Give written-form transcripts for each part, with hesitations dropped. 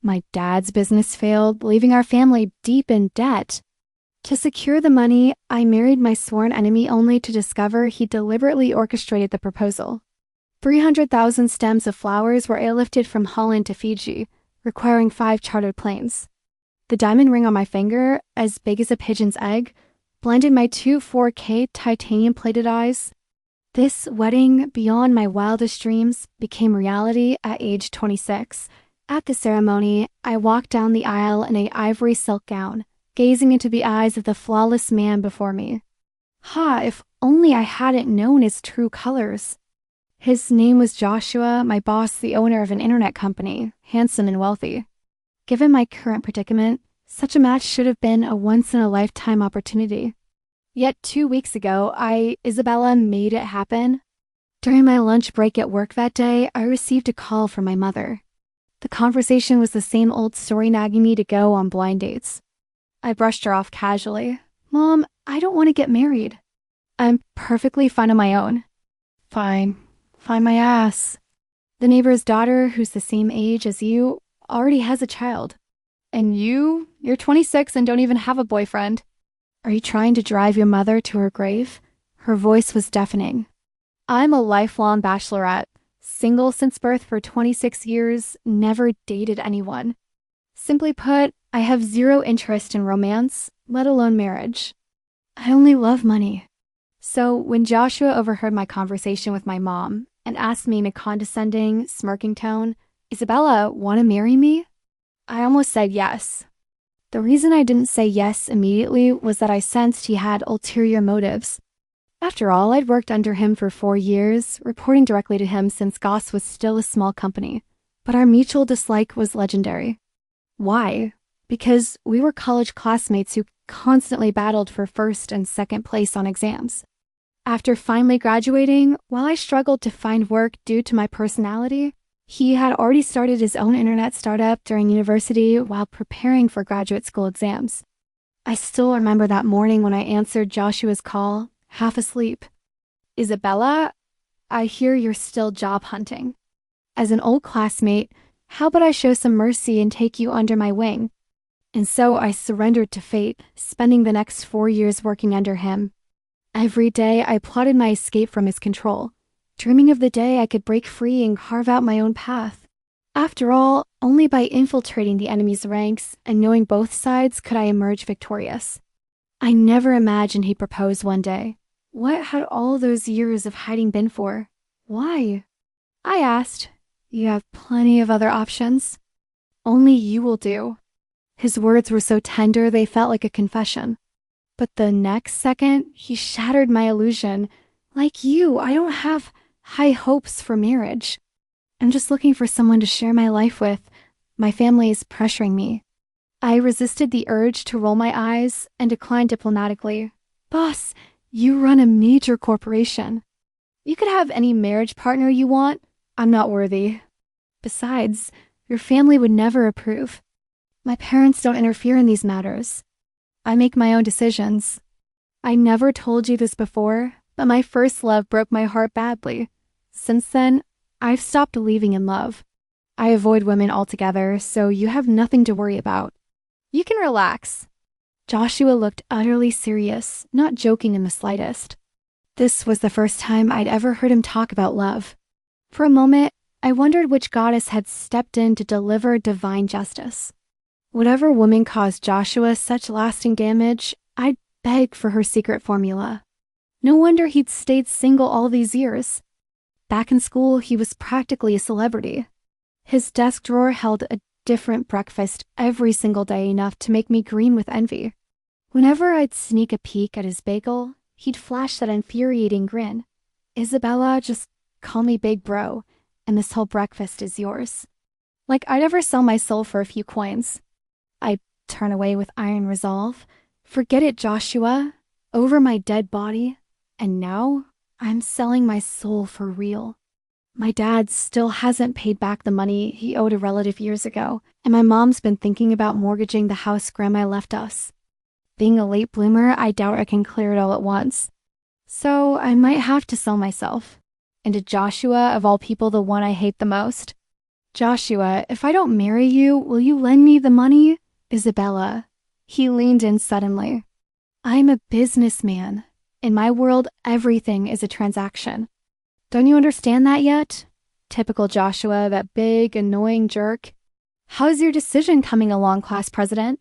My dad's business failed, leaving our family deep in debt. To secure the money, I married my sworn enemy only to discover he deliberately orchestrated the proposal. 300,000 stems of flowers were airlifted from Holland to Fiji, requiring 5 chartered planes. The diamond ring on my finger, as big as a pigeon's egg, blended my two 4K titanium-plated eyes. This wedding, beyond my wildest dreams, became reality at age 26. At the ceremony, I walked down the aisle in an ivory silk gown, gazing into the eyes of the flawless man before me. If only I hadn't known his true colors. His name was Joshua, my boss, the owner of an internet company, handsome and wealthy. Given my current predicament, such a match should have been a once-in-a-lifetime opportunity. Yet 2 weeks ago, Isabella, made it happen. During my lunch break at work that day, I received a call from my mother. The conversation was the same old story nagging me to go on blind dates. I brushed her off casually. Mom, I don't want to get married. I'm perfectly fine on my own. Fine my ass. The neighbor's daughter, who's the same age as you, already has a child. And you're 26 and don't even have a boyfriend. Are you trying to drive your mother to her grave? Her voice was deafening. I'm a lifelong bachelorette, single since birth for 26 years, never dated anyone. Simply put, I have zero interest in romance, let alone marriage. I only love money. So when Joshua overheard my conversation with my mom and asked me in a condescending, smirking tone, Isabella, want to marry me? I almost said yes. The reason I didn't say yes immediately was that I sensed he had ulterior motives. After all, I'd worked under him for 4 years, reporting directly to him since Goss was still a small company. But our mutual dislike was legendary. Why? Because we were college classmates who constantly battled for first and second place on exams. After finally graduating, while I struggled to find work due to my personality, he had already started his own internet startup during university while preparing for graduate school exams. I still remember that morning when I answered Joshua's call, half asleep. Isabella, I hear you're still job hunting. As an old classmate, how about I show some mercy and take you under my wing? And so I surrendered to fate, spending the next 4 years working under him. Every day I plotted my escape from his control, dreaming of the day I could break free and carve out my own path. After all, only by infiltrating the enemy's ranks and knowing both sides could I emerge victorious. I never imagined he'd propose one day. What had all those years of hiding been for? Why? I asked. You have plenty of other options. Only you will do. His words were so tender they felt like a confession. But the next second, he shattered my illusion. Like you, I don't have high hopes for marriage. I'm just looking for someone to share my life with. My family is pressuring me. I resisted the urge to roll my eyes and declined diplomatically. Boss, you run a major corporation. You could have any marriage partner you want. I'm not worthy. Besides, your family would never approve. My parents don't interfere in these matters. I make my own decisions. I never told you this before, but my first love broke my heart badly. Since then, I've stopped believing in love. I avoid women altogether, so you have nothing to worry about. You can relax. Joshua looked utterly serious, not joking in the slightest. This was the first time I'd ever heard him talk about love. For a moment, I wondered which goddess had stepped in to deliver divine justice. Whatever woman caused Joshua such lasting damage, I'd beg for her secret formula. No wonder he'd stayed single all these years. Back in school, he was practically a celebrity. His desk drawer held a different breakfast every single day, enough to make me green with envy. Whenever I'd sneak a peek at his bagel, he'd flash that infuriating grin. Isabella, just call me Big Bro, and this whole breakfast is yours. Like I'd ever sell my soul for a few coins. I'd turn away with iron resolve. Forget it, Joshua. Over my dead body. And now, I'm selling my soul for real. My dad still hasn't paid back the money he owed a relative years ago, and my mom's been thinking about mortgaging the house Grandma left us. Being a late bloomer, I doubt I can clear it all at once. So I might have to sell myself. And to Joshua, of all people, the one I hate the most. Joshua, if I don't marry you, will you lend me the money? Isabella. He leaned in suddenly. I'm a businessman. In my world, everything is a transaction. Don't you understand that yet? Typical Joshua, that big, annoying jerk. How's your decision coming along, class president?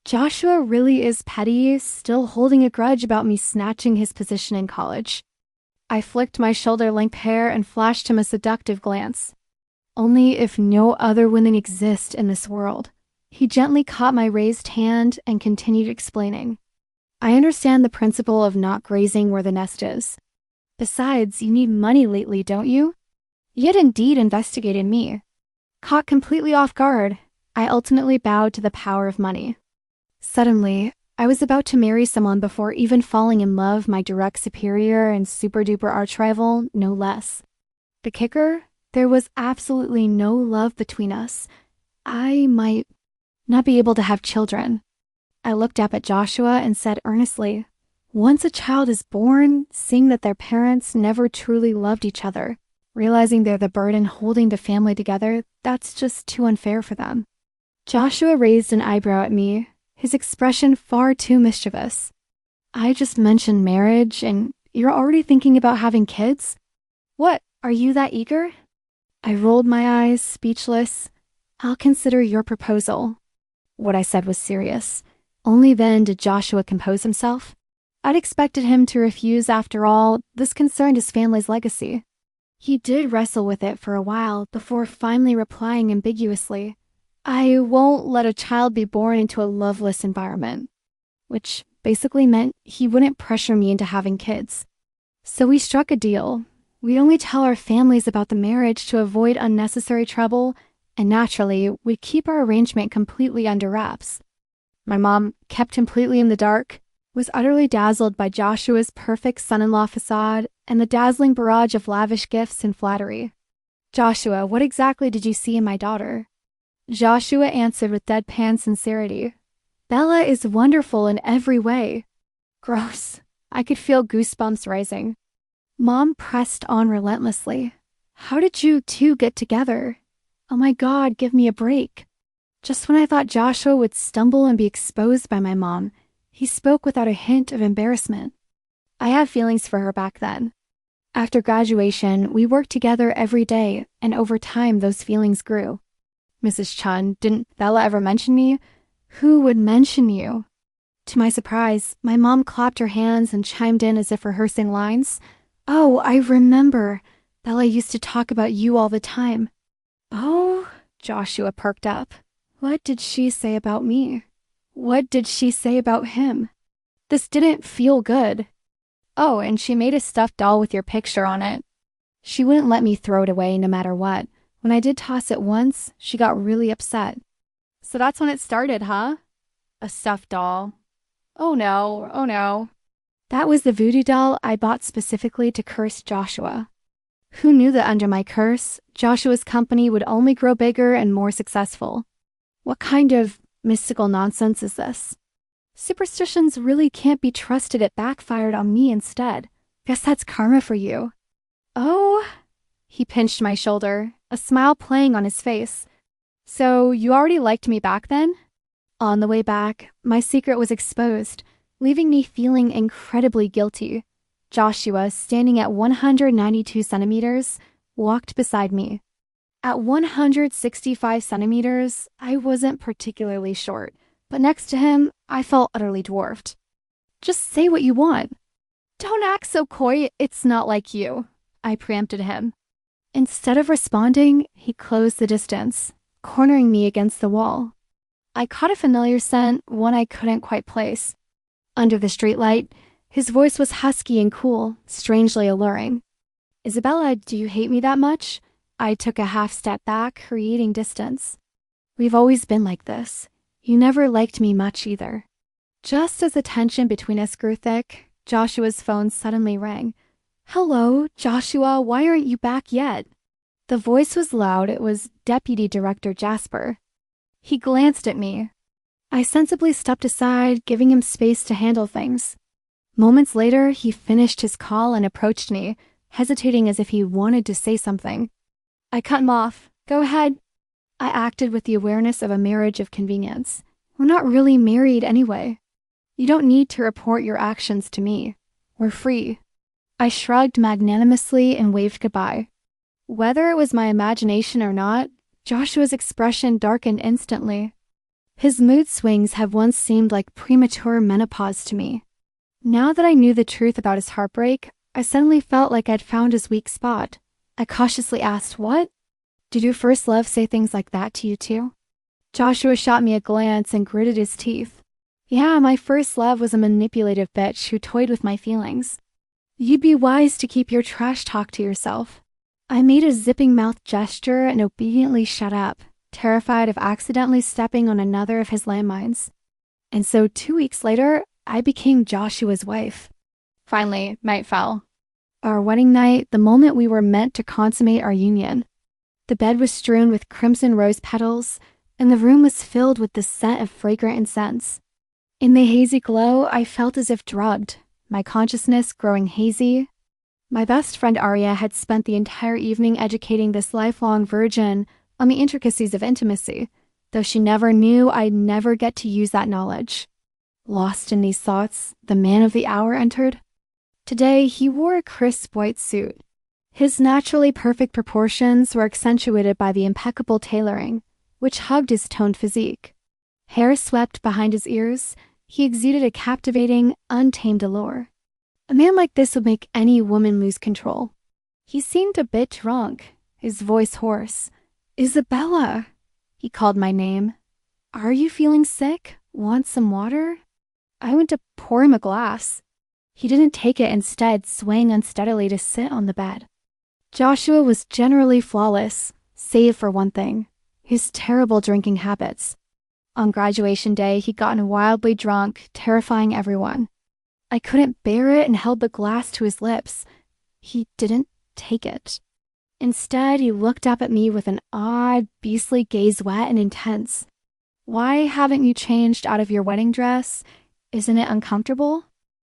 Joshua really is petty, still holding a grudge about me snatching his position in college. I flicked my shoulder-length hair and flashed him a seductive glance. Only if no other women exist in this world. He gently caught my raised hand and continued explaining. I understand the principle of not grazing where the nest is. Besides, you need money lately, don't you? You had indeed investigated me. Caught completely off guard, I ultimately bowed to the power of money. Suddenly, I was about to marry someone before even falling in love, my direct superior and super-duper arch-rival, no less. The kicker? There was absolutely no love between us. I might not be able to have children. I looked up at Joshua and said earnestly, once a child is born, seeing that their parents never truly loved each other, realizing they're the burden holding the family together, that's just too unfair for them. Joshua raised an eyebrow at me, his expression far too mischievous. I just mentioned marriage, and you're already thinking about having kids? What, are you that eager? I rolled my eyes, speechless. I'll consider your proposal. What I said was serious. Only then did Joshua compose himself. I'd expected him to refuse after all. This concerned his family's legacy. He did wrestle with it for a while before finally replying ambiguously, I won't let a child be born into a loveless environment, which basically meant he wouldn't pressure me into having kids. So we struck a deal. We'd only tell our families about the marriage to avoid unnecessary trouble, and naturally, we'd keep our arrangement completely under wraps. My mom, kept completely in the dark, was utterly dazzled by Joshua's perfect son-in-law facade and the dazzling barrage of lavish gifts and flattery. Joshua, what exactly did you see in my daughter? Joshua answered with deadpan sincerity. Bella is wonderful in every way. Gross. I could feel goosebumps rising. Mom pressed on relentlessly. How did you two get together? Oh my God, give me a break. Just when I thought Joshua would stumble and be exposed by my mom, he spoke without a hint of embarrassment. I had feelings for her back then. After graduation, we worked together every day, and over time those feelings grew. Mrs. Chun, didn't Bella ever mention me? Who would mention you? To my surprise, my mom clapped her hands and chimed in as if rehearsing lines. Oh, I remember. Bella used to talk about you all the time. Oh, Joshua perked up. What did she say about me? What did she say about him? This didn't feel good. Oh, and she made a stuffed doll with your picture on it. She wouldn't let me throw it away no matter what. When I did toss it once, she got really upset. So that's when it started, huh? A stuffed doll. Oh no, oh no. That was the voodoo doll I bought specifically to curse Joshua. Who knew that under my curse, Joshua's company would only grow bigger and more successful? What kind of mystical nonsense is this? Superstitions really can't be trusted. It backfired on me instead. Guess that's karma for you. Oh, he pinched my shoulder, a smile playing on his face. So you already liked me back then? On the way back, my secret was exposed, leaving me feeling incredibly guilty. Joshua, standing at 192 centimeters, walked beside me. At 165 centimeters, I wasn't particularly short, but next to him, I felt utterly dwarfed. Just say what you want. Don't act so coy, it's not like you, I preempted him. Instead of responding, he closed the distance, cornering me against the wall. I caught a familiar scent, one I couldn't quite place. Under the streetlight, his voice was husky and cool, strangely alluring. Isabella, do you hate me that much? I took a half step back, creating distance. We've always been like this. You never liked me much either. Just as the tension between us grew thick, Joshua's phone suddenly rang. Hello, Joshua, why aren't you back yet? The voice was loud. It was Deputy Director Jasper. He glanced at me. I sensibly stepped aside, giving him space to handle things. Moments later, he finished his call and approached me, hesitating as if he wanted to say something. I cut him off. Go ahead. I acted with the awareness of a marriage of convenience. We're not really married anyway. You don't need to report your actions to me. We're free. I shrugged magnanimously and waved goodbye. Whether it was my imagination or not, Joshua's expression darkened instantly. His mood swings had once seemed like premature menopause to me. Now that I knew the truth about his heartbreak, I suddenly felt like I'd found his weak spot. I cautiously asked, "What? Did your first love say things like that to you too?" Joshua shot me a glance and gritted his teeth. Yeah, my first love was a manipulative bitch who toyed with my feelings. You'd be wise to keep your trash talk to yourself. I made a zipping mouth gesture and obediently shut up, terrified of accidentally stepping on another of his landmines. And so 2 weeks later, I became Joshua's wife. Finally, night fell. Our wedding night, the moment we were meant to consummate our union. The bed was strewn with crimson rose petals, and the room was filled with the scent of fragrant incense. In the hazy glow, I felt as if drugged, my consciousness growing hazy. My best friend Arya had spent the entire evening educating this lifelong virgin on the intricacies of intimacy, though she never knew I'd never get to use that knowledge. Lost in these thoughts, the man of the hour entered. Today, he wore a crisp white suit. His naturally perfect proportions were accentuated by the impeccable tailoring, which hugged his toned physique. Hair swept behind his ears, he exuded a captivating, untamed allure. A man like this would make any woman lose control. He seemed a bit drunk, his voice hoarse. "Isabella!" He called my name. "Are you feeling sick? Want some water?" I went to pour him a glass. He didn't take it, instead swaying unsteadily to sit on the bed. Joshua was generally flawless, save for one thing, his terrible drinking habits. On graduation day, he'd gotten wildly drunk, terrifying everyone. I couldn't bear it and held the glass to his lips. He didn't take it. Instead, he looked up at me with an odd, beastly gaze, wet and intense. "Why haven't you changed out of your wedding dress? Isn't it uncomfortable?"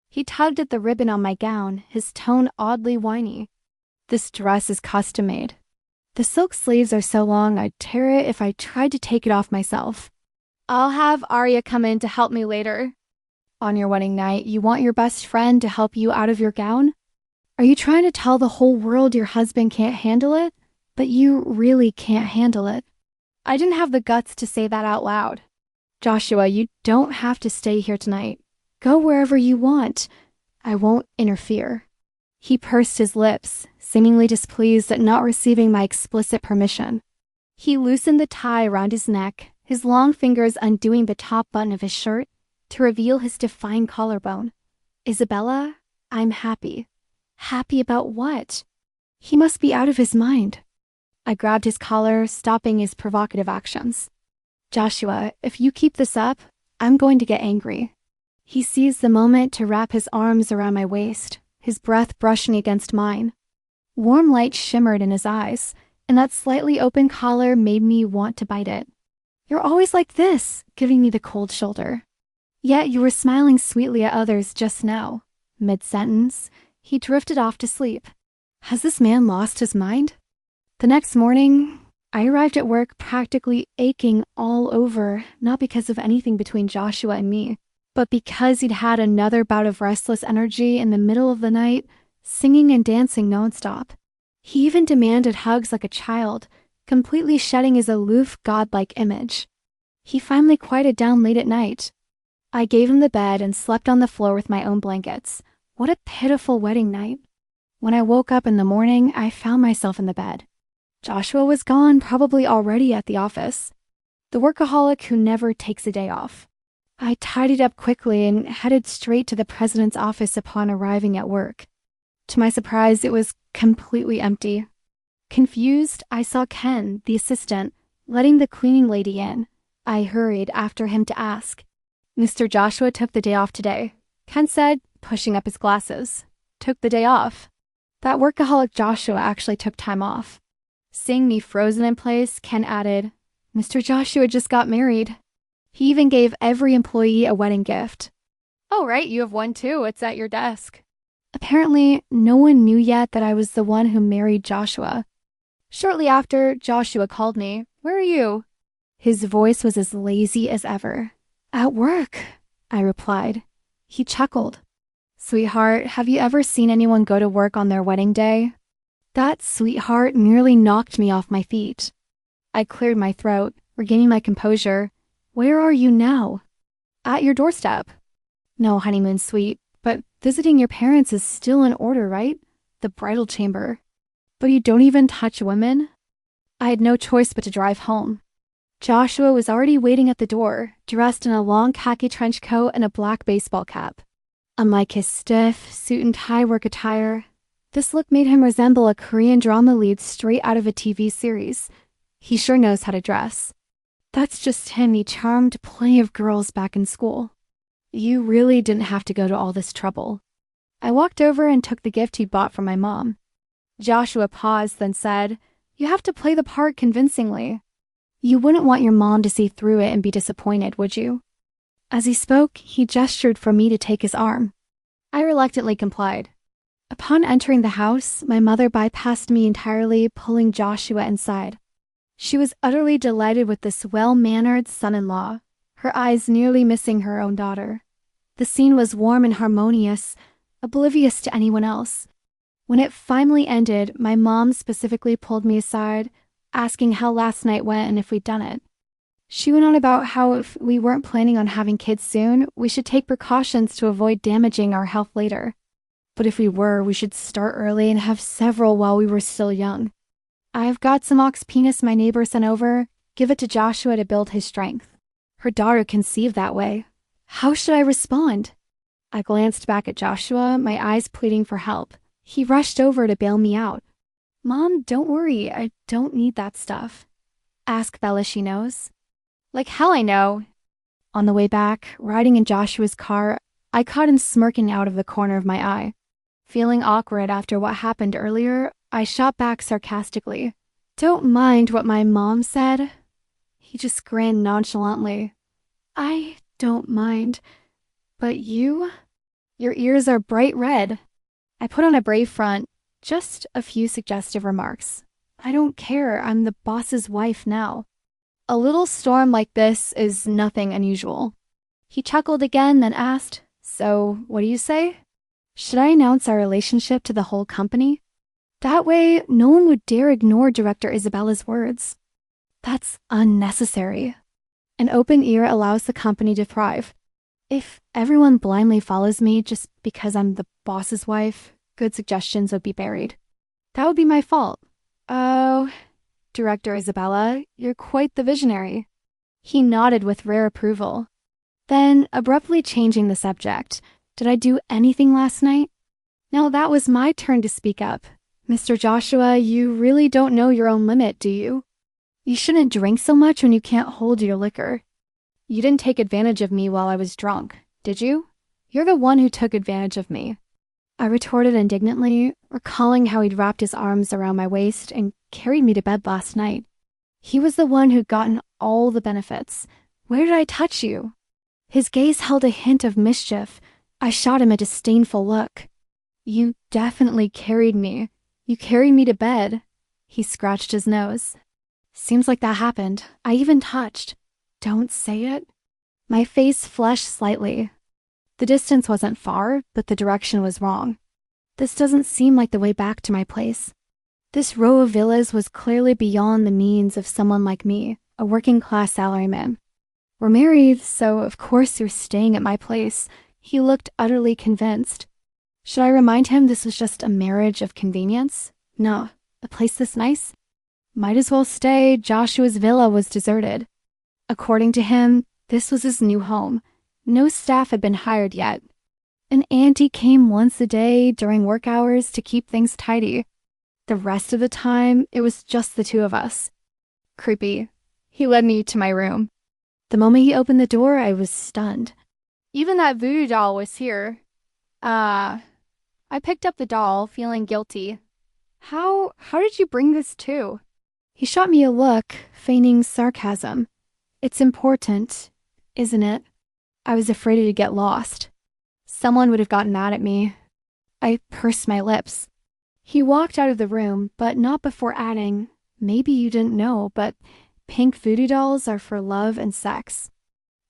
He tugged at the ribbon on my gown, his tone oddly whiny. "This dress is custom-made. The silk sleeves are so long I'd tear it if I tried to take it off myself. I'll have Arya come in to help me later." On your wedding night, you want your best friend to help you out of your gown? Are you trying to tell the whole world your husband can't handle it, but you really can't handle it? I didn't have the guts to say that out loud. "Joshua, you don't have to stay here tonight. Go wherever you want. I won't interfere." He pursed his lips, seemingly displeased at not receiving my explicit permission. He loosened the tie around his neck, his long fingers undoing the top button of his shirt to reveal his defined collarbone. "Isabella, I'm happy." Happy about what? He must be out of his mind. I grabbed his collar, stopping his provocative actions. "Joshua, if you keep this up, I'm going to get angry." He seized the moment to wrap his arms around my waist, his breath brushing against mine. Warm light shimmered in his eyes, and that slightly open collar made me want to bite it. "You're always like this," giving me the cold shoulder. "Yet you were smiling sweetly at others just now." Mid-sentence, he drifted off to sleep. Has this man lost his mind? The next morning, I arrived at work practically aching all over, not because of anything between Joshua and me, but because he'd had another bout of restless energy in the middle of the night, singing and dancing nonstop. He even demanded hugs like a child, completely shedding his aloof, godlike image. He finally quieted down late at night. I gave him the bed and slept on the floor with my own blankets. What a pitiful wedding night. When I woke up in the morning, I found myself in the bed. Joshua was gone, probably already at the office. The workaholic who never takes a day off. I tidied up quickly and headed straight to the president's office upon arriving at work. To my surprise, it was completely empty. Confused, I saw Ken, the assistant, letting the cleaning lady in. I hurried after him to ask. "Mr. Joshua took the day off today," Ken said, pushing up his glasses. "Took the day off." That workaholic Joshua actually took time off. Seeing me frozen in place, Ken added, "Mr. Joshua just got married." He even gave every employee a wedding gift. "Oh, right, you have one too. It's at your desk." Apparently, no one knew yet that I was the one who married Joshua. Shortly after, Joshua called me. Where are you?" His voice was as lazy as ever. "At work," I replied. He chuckled. "Sweetheart, have you ever seen anyone go to work on their wedding day?" That sweetheart nearly knocked me off my feet. I cleared my throat, regaining my composure. "Where are you now?" "At your doorstep." "No, honeymoon suite, but visiting your parents is still in order, right? The bridal chamber." "But you don't even touch women?" I had no choice but to drive home. Joshua was already waiting at the door, dressed in a long khaki trench coat and a black baseball cap. Unlike his stiff, suit and tie work attire, this look made him resemble a Korean drama lead straight out of a TV series. He sure knows how to dress. That's just him. He charmed plenty of girls back in school. "You really didn't have to go to all this trouble." I walked over and took the gift he'd bought from my mom. Joshua paused, then said, "You have to play the part convincingly. You wouldn't want your mom to see through it and be disappointed, would you?" As he spoke, he gestured for me to take his arm. I reluctantly complied. Upon entering the house, my mother bypassed me entirely, pulling Joshua inside. She was utterly delighted with this well-mannered son-in-law, her eyes nearly missing her own daughter. The scene was warm and harmonious, oblivious to anyone else. When it finally ended, my mom specifically pulled me aside, asking how last night went and if we'd done it. She went on about how if we weren't planning on having kids soon, we should take precautions to avoid damaging our health later. But if we were, we should start early and have several while we were still young. "I've got some ox penis my neighbor sent over. Give it to Joshua to build his strength." Her daughter conceived that way. How should I respond? I glanced back at Joshua, my eyes pleading for help. He rushed over to bail me out. "Mom, don't worry. I don't need that stuff. Ask Bella, she knows." "Like hell I know." On the way back, riding in Joshua's car, I caught him smirking out of the corner of my eye. Feeling awkward after what happened earlier, I shot back sarcastically. "Don't mind what my mom said." He just grinned nonchalantly. "I don't mind. But you? Your ears are bright red." I put on a brave front, just a few suggestive remarks. "I don't care. I'm the boss's wife now." A little storm like this is nothing unusual. He chuckled again, then asked, "So, what do you say? Should I announce our relationship to the whole company? That way, no one would dare ignore Director Isabella's words." "That's unnecessary. An open ear allows the company to thrive. If everyone blindly follows me just because I'm the boss's wife, good suggestions would be buried. That would be my fault." "Oh, Director Isabella, you're quite the visionary." He nodded with rare approval. Then, abruptly changing the subject, "Did I do anything last night?" Now that was my turn to speak up. "Mr. Joshua, you really don't know your own limit, do you? You shouldn't drink so much when you can't hold your liquor. You didn't take advantage of me while I was drunk, did you? You're the one who took advantage of me." I retorted indignantly, recalling how he'd wrapped his arms around my waist and carried me to bed last night. He was the one who'd gotten all the benefits. "Where did I touch you?" His gaze held a hint of mischief. I shot him a disdainful look. "You definitely carried me. You carried me to bed." He scratched his nose. "Seems like that happened. I even touched." "Don't say it." My face flushed slightly. The distance wasn't far, but the direction was wrong. This doesn't seem like the way back to my place. This row of villas was clearly beyond the means of someone like me, a working-class salaryman. "We're married, so of course you're staying at my place." He looked utterly convinced. Should I remind him this was just a marriage of convenience? No, a place this nice? Might as well stay. Joshua's villa was deserted. According to him, this was his new home. No staff had been hired yet. An auntie came once a day during work hours to keep things tidy. The rest of the time, it was just the two of us. Creepy. He led me to my room. The moment he opened the door, I was stunned. Even that voodoo doll was here. I picked up the doll, feeling guilty. How did you bring this too?" He shot me a look, feigning sarcasm. "It's important, isn't it?" I was afraid to get lost. Someone would have gotten mad at me. I pursed my lips. He walked out of the room, but not before adding, "Maybe you didn't know, but Pink voodoo dolls are for love and sex.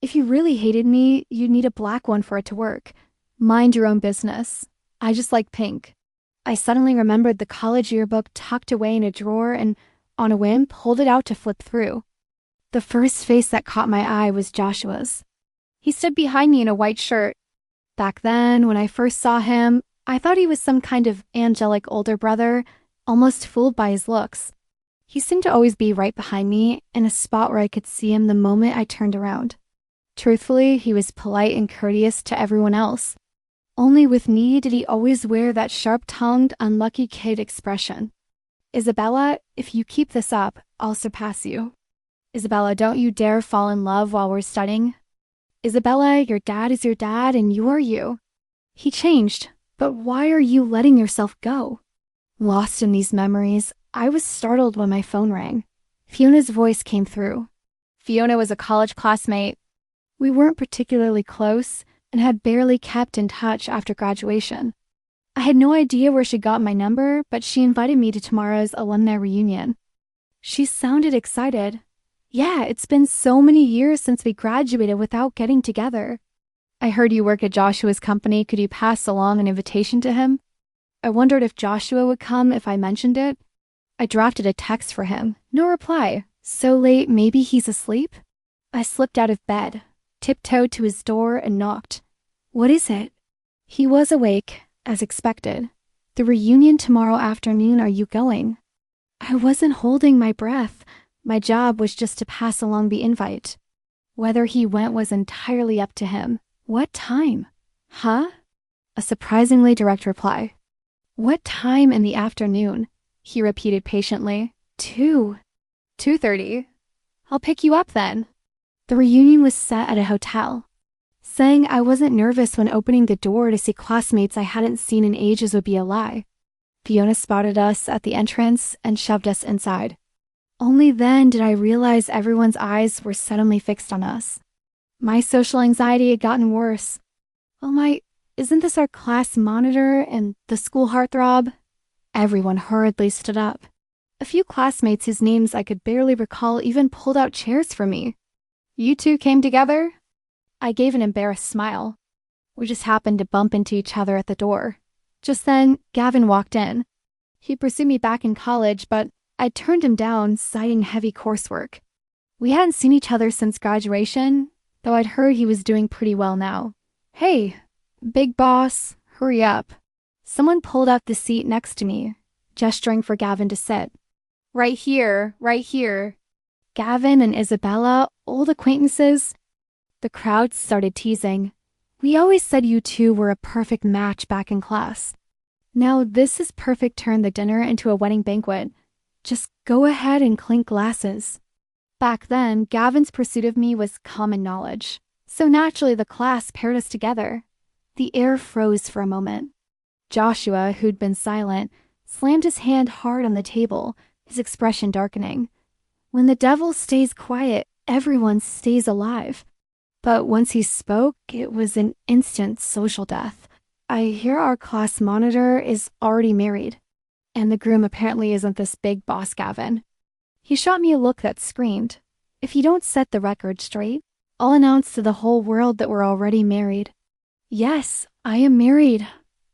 If you really hated me, you'd need a black one for it to work. Mind your own business. I just like pink. I suddenly remembered the college yearbook tucked away in a drawer and, on a whim, pulled it out to flip through. The first face that caught my eye was Joshua's. He stood behind me in a white shirt. Back then, when I first saw him, I thought he was some kind of angelic older brother, almost fooled by his looks. He seemed to always be right behind me, in a spot where I could see him the moment I turned around. Truthfully, he was polite and courteous to everyone else. Only with me did he always wear that sharp-tongued, unlucky kid expression. Isabella, if you keep this up, I'll surpass you. Isabella, don't you dare fall in love while we're studying. Isabella, your dad is your dad and you are you. He changed, but why are you letting yourself go? Lost in these memories, I was startled when my phone rang. Fiona's voice came through. Fiona was a college classmate. We weren't particularly close and had barely kept in touch after graduation. I had no idea where she got my number, but she invited me to tomorrow's alumni reunion. She sounded excited. Yeah, it's been so many years since we graduated without getting together. I heard you work at Joshua's company. Could you pass along an invitation to him? I wondered if Joshua would come if I mentioned it. I drafted a text for him. No reply. So late, maybe he's asleep? I slipped out of bed, tiptoed to his door, and knocked. What is it? He was awake, as expected. The reunion tomorrow afternoon, are you going? I wasn't holding my breath. My job was just to pass along the invite. Whether he went was entirely up to him. What time? Huh? A surprisingly direct reply. What time in the afternoon? He repeated patiently. 2:30. I'll pick you up then. The reunion was set at a hotel. Saying I wasn't nervous when opening the door to see classmates I hadn't seen in ages would be a lie. Fiona spotted us at the entrance and shoved us inside. Only then did I realize everyone's eyes were suddenly fixed on us. My social anxiety had gotten worse. Oh isn't this our class monitor and the school heartthrob? Everyone hurriedly stood up. A few classmates whose names I could barely recall even pulled out chairs for me. You two came together? I gave an embarrassed smile. We just happened to bump into each other at the door. Just then, Gavin walked in. He pursued me back in college, but I turned him down, citing heavy coursework. We hadn't seen each other since graduation, though I'd heard he was doing pretty well now. Hey, big boss, hurry up. Someone pulled out the seat next to me, gesturing for Gavin to sit. Right here, right here. Gavin and Isabella, old acquaintances. The crowd started teasing. We always said you two were a perfect match back in class. Now this is perfect turn the dinner into a wedding banquet. Just go ahead and clink glasses. Back then, Gavin's pursuit of me was common knowledge. So naturally the class paired us together. The air froze for a moment. Joshua, who'd been silent, slammed his hand hard on the table, his expression darkening. When the devil stays quiet, everyone stays alive. But once he spoke, it was an instant social death. I hear our class monitor is already married, and the groom apparently isn't this big boss Gavin. He shot me a look that screamed, if you don't set the record straight, I'll announce to the whole world that we're already married. Yes, I am married,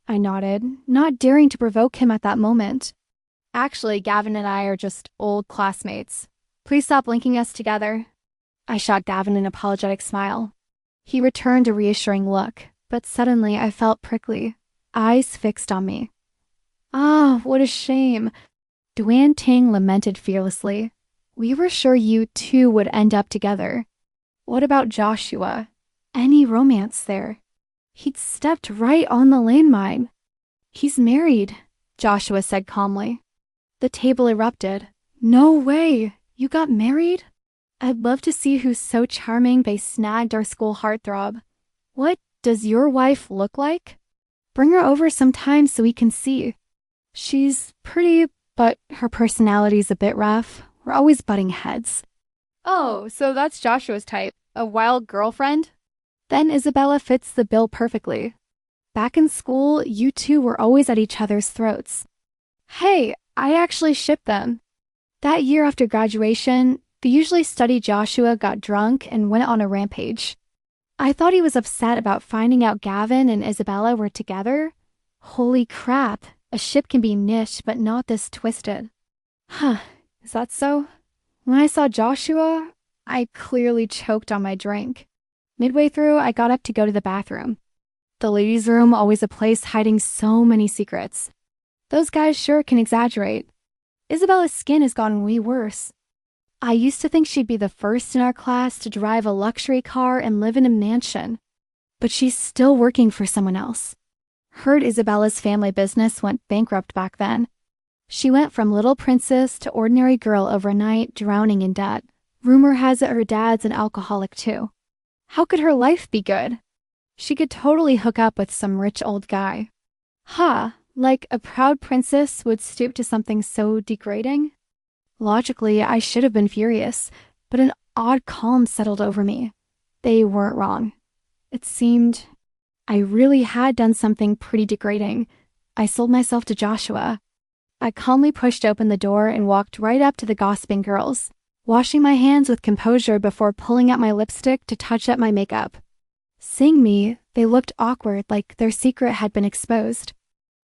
I nodded, not daring to provoke him at that moment. Actually, Gavin and I are just old classmates. Please stop linking us together. I shot Gavin an apologetic smile. He returned a reassuring look, but suddenly I felt prickly, eyes fixed on me. Ah, what a shame. Duan Ting lamented fearlessly. We were sure you two would end up together. What about Joshua? Any romance there? He'd stepped right on the landmine. He's married, Joshua said calmly. The table erupted. No way! You got married? I'd love to see who's so charming they snagged our school heartthrob. What does your wife look like? Bring her over sometime so we can see. She's pretty, but her personality's a bit rough. We're always butting heads. Oh, so that's Joshua's type. A wild girlfriend? Then Isabella fits the bill perfectly. Back in school, you two were always at each other's throats. Hey, I actually shipped them. That year after graduation, The usually steady Joshua got drunk and went on a rampage. I thought he was upset about finding out Gavin and Isabella were together. Holy crap, a ship can be niche but not this twisted. Huh, is that so? When I saw Joshua, I clearly choked on my drink. Midway through, I got up to go to the bathroom. The ladies' room, always a place hiding so many secrets. Those guys sure can exaggerate. Isabella's skin has gotten way worse. I used to think she'd be the first in our class to drive a luxury car and live in a mansion. But she's still working for someone else. Heard Isabella's family business went bankrupt back then. She went from little princess to ordinary girl overnight, drowning in debt. Rumor has it her dad's an alcoholic too. How could her life be good? She could totally hook up with some rich old guy. Like a proud princess would stoop to something so degrading? Logically, I should have been furious, but an odd calm settled over me. They weren't wrong. It seemed I really had done something pretty degrading. I sold myself to Joshua. I calmly pushed open the door and walked right up to the gossiping girls, washing my hands with composure before pulling out my lipstick to touch up my makeup. Seeing me, they looked awkward, like their secret had been exposed.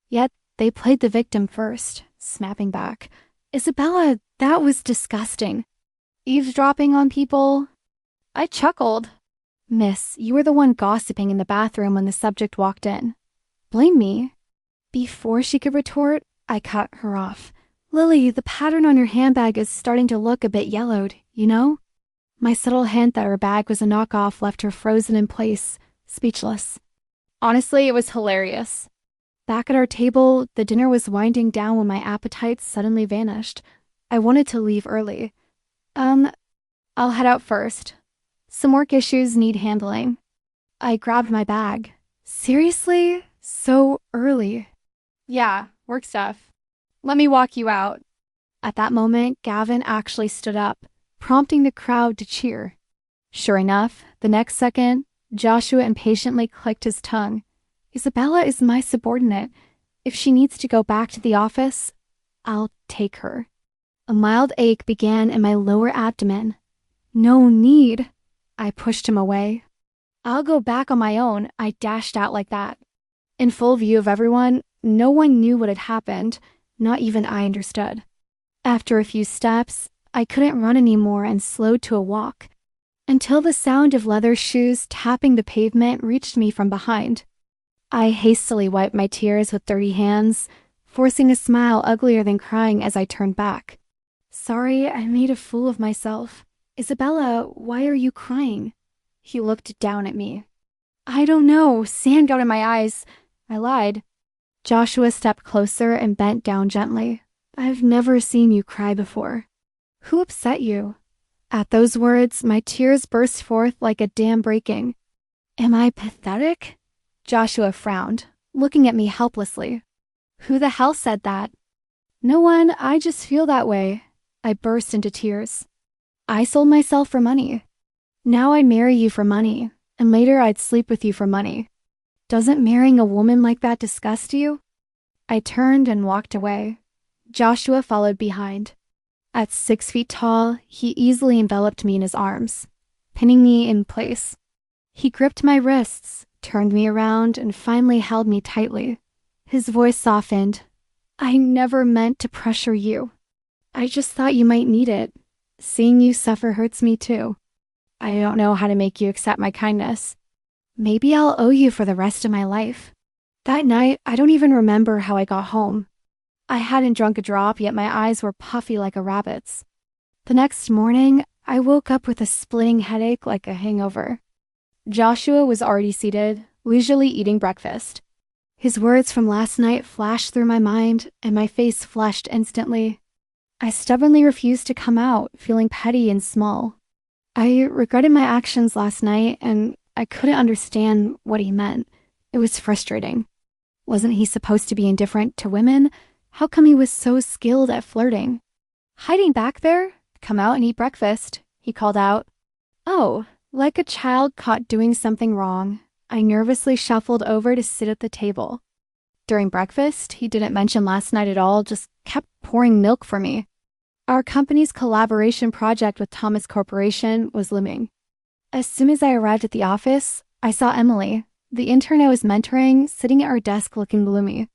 Yet, they played the victim first, snapping back. Isabella, that was disgusting. Eavesdropping on people? I chuckled. Miss, you were the one gossiping in the bathroom when the subject walked in. Blame me? Before she could retort, I cut her off. Lily, the pattern on your handbag is starting to look a bit yellowed, you know? My subtle hint that her bag was a knockoff left her frozen in place, speechless. Honestly, it was hilarious. Back at our table, the dinner was winding down when my appetite suddenly vanished. I wanted to leave early. I'll head out first. Some work issues need handling. I grabbed my bag. Seriously? So early? Yeah, work stuff. Let me walk you out. At that moment, Gavin actually stood up, prompting the crowd to cheer. Sure enough, the next second, Joshua impatiently clicked his tongue. Isabella is my subordinate. If she needs to go back to the office, I'll take her. A mild ache began in my lower abdomen. No need. I pushed him away. I'll go back on my own, I dashed out like that. In full view of everyone, no one knew what had happened, not even I understood. After a few steps, I couldn't run anymore and slowed to a walk, until the sound of leather shoes tapping the pavement reached me from behind. I hastily wiped my tears with dirty hands, forcing a smile uglier than crying as I turned back. Sorry, I made a fool of myself. Isabella, why are you crying? He looked down at me. I don't know, sand got in my eyes. I lied. Joshua stepped closer and bent down gently. I've never seen you cry before. Who upset you? At those words, my tears burst forth like a dam breaking. Am I pathetic? Joshua frowned, looking at me helplessly. Who the hell said that? No one, I just feel that way. I burst into tears. I sold myself for money. Now I'd marry you for money, and later I'd sleep with you for money. Doesn't marrying a woman like that disgust you? I turned and walked away. Joshua followed behind. At 6 feet tall, he easily enveloped me in his arms, pinning me in place. He gripped my wrists, turned me around, and finally held me tightly. His voice softened. I never meant to pressure you. I just thought you might need it. Seeing you suffer hurts me too. I don't know how to make you accept my kindness. Maybe I'll owe you for the rest of my life. That night, I don't even remember how I got home. I hadn't drunk a drop, yet my eyes were puffy like a rabbit's. The next morning, I woke up with a splitting headache like a hangover. Joshua was already seated, leisurely eating breakfast. His words from last night flashed through my mind, and my face flushed instantly. I stubbornly refused to come out, feeling petty and small. I regretted my actions last night, and I couldn't understand what he meant. It was frustrating. Wasn't he supposed to be indifferent to women? How come he was so skilled at flirting? Hiding back there? Come out and eat breakfast, he called out. Oh, like a child caught doing something wrong, I nervously shuffled over to sit at the table. During breakfast, he didn't mention last night at all, just kept pouring milk for me. Our company's collaboration project with Thomas Corporation was looming. As soon as I arrived at the office, I saw Emily, the intern I was mentoring, sitting at her desk looking gloomy.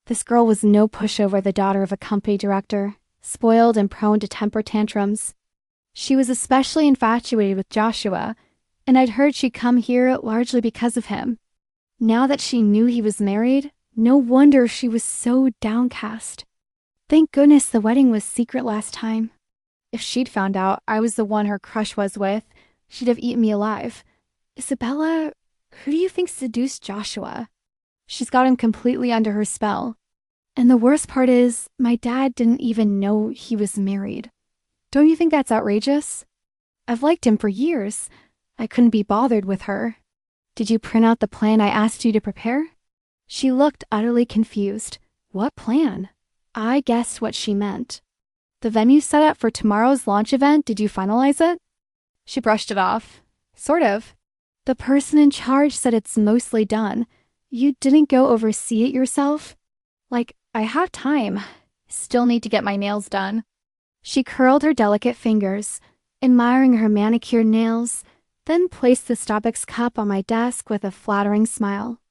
This girl was no pushover, the daughter of a company director, spoiled and prone to temper tantrums. She was especially infatuated with Joshua, and I'd heard she'd come here largely because of him. Now that she knew he was married, no wonder she was so downcast. Thank goodness the wedding was secret last time. If she'd found out I was the one her crush was with, she'd have eaten me alive. Isabella, who do you think seduced Joshua? She's got him completely under her spell. And the worst part is, my dad didn't even know he was married. Don't you think that's outrageous? I've liked him for years. I couldn't be bothered with her. Did you print out the plan I asked you to prepare? She looked utterly confused. What plan? I guessed what she meant. The venue set up for tomorrow's launch event, did you finalize it? She brushed it off. Sort of. The person in charge said it's mostly done. You didn't go oversee it yourself? Like, I have time. Still need to get my nails done. She curled her delicate fingers, admiring her manicured nails, then placed the Starbucks cup on my desk with a flattering smile.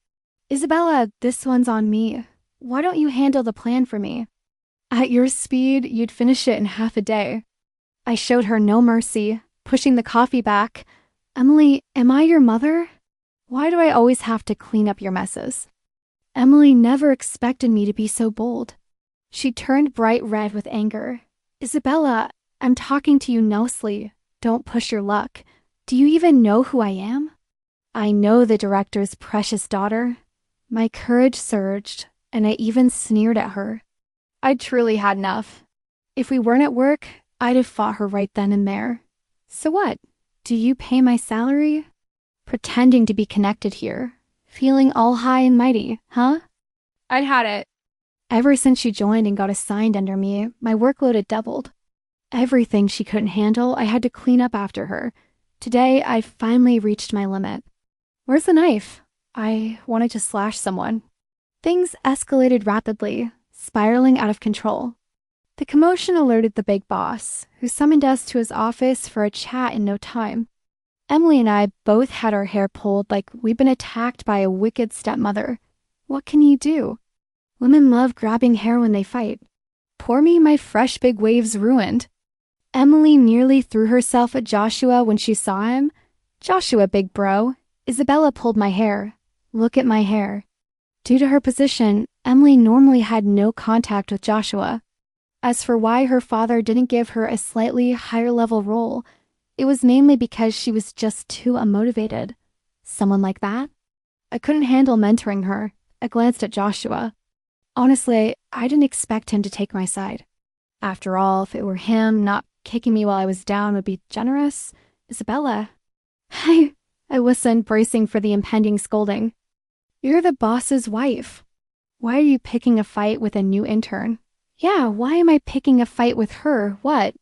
Isabella, this one's on me. Why don't you handle the plan for me? At your speed, you'd finish it in half a day. I showed her no mercy, pushing the coffee back. Emily, am I your mother? Why do I always have to clean up your messes? Emily never expected me to be so bold. She turned bright red with anger. Isabella, I'm talking to you nicely. Don't push your luck. Do you even know who I am? I know the director's precious daughter. My courage surged, and I even sneered at her. I truly had enough. If we weren't at work, I'd have fought her right then and there. So what? Do you pay my salary? Pretending to be connected here. Feeling all high and mighty, huh? I'd had it. Ever since she joined and got assigned under me, my workload had doubled. Everything she couldn't handle, I had to clean up after her. Today, I finally reached my limit. Where's the knife? I wanted to slash someone. Things escalated rapidly, spiraling out of control. The commotion alerted the big boss, who summoned us to his office for a chat in no time. Emily and I both had our hair pulled like we'd been attacked by a wicked stepmother. What can you do? Women love grabbing hair when they fight. Poor me, my fresh big waves ruined. Emily nearly threw herself at Joshua when she saw him. Joshua, big bro. Isabella pulled my hair. Look at my hair. Due to her position, Emily normally had no contact with Joshua. As for why her father didn't give her a slightly higher level role, it was mainly because she was just too unmotivated. Someone like that? I couldn't handle mentoring her. I glanced at Joshua. Honestly, I didn't expect him to take my side. After all, if it were him, not kicking me while I was down would be generous. Isabella. I listened, bracing for the impending scolding. You're the boss's wife. Why are you picking a fight with a new intern? Yeah, why am I picking a fight with her? What?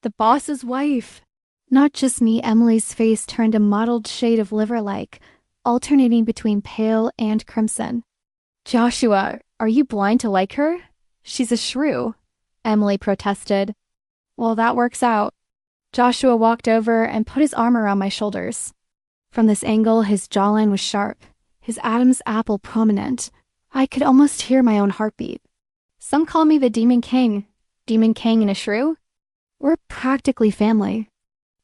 The boss's wife. Not just me, Emily's face turned a mottled shade of liver-like, alternating between pale and crimson. Joshua, are you blind to like her? She's a shrew, Emily protested. Well, that works out. Joshua walked over and put his arm around my shoulders. From this angle, his jawline was sharp, his Adam's apple prominent. I could almost hear my own heartbeat. Some call me the Demon King. Demon King and a shrew? We're practically family.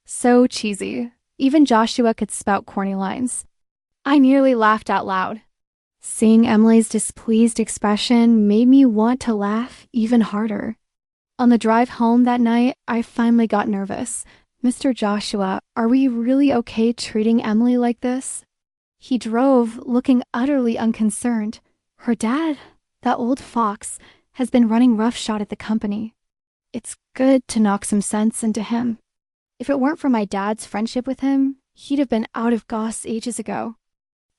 So cheesy. Even Joshua could spout corny lines. I nearly laughed out loud. Seeing Emily's displeased expression made me want to laugh even harder. On the drive home that night, I finally got nervous. Mr. Joshua, are we really okay treating Emily like this? He drove, looking utterly unconcerned. Her dad, that old fox, has been running roughshod at the company. It's good to knock some sense into him. If it weren't for my dad's friendship with him, he'd have been out of Goss ages ago.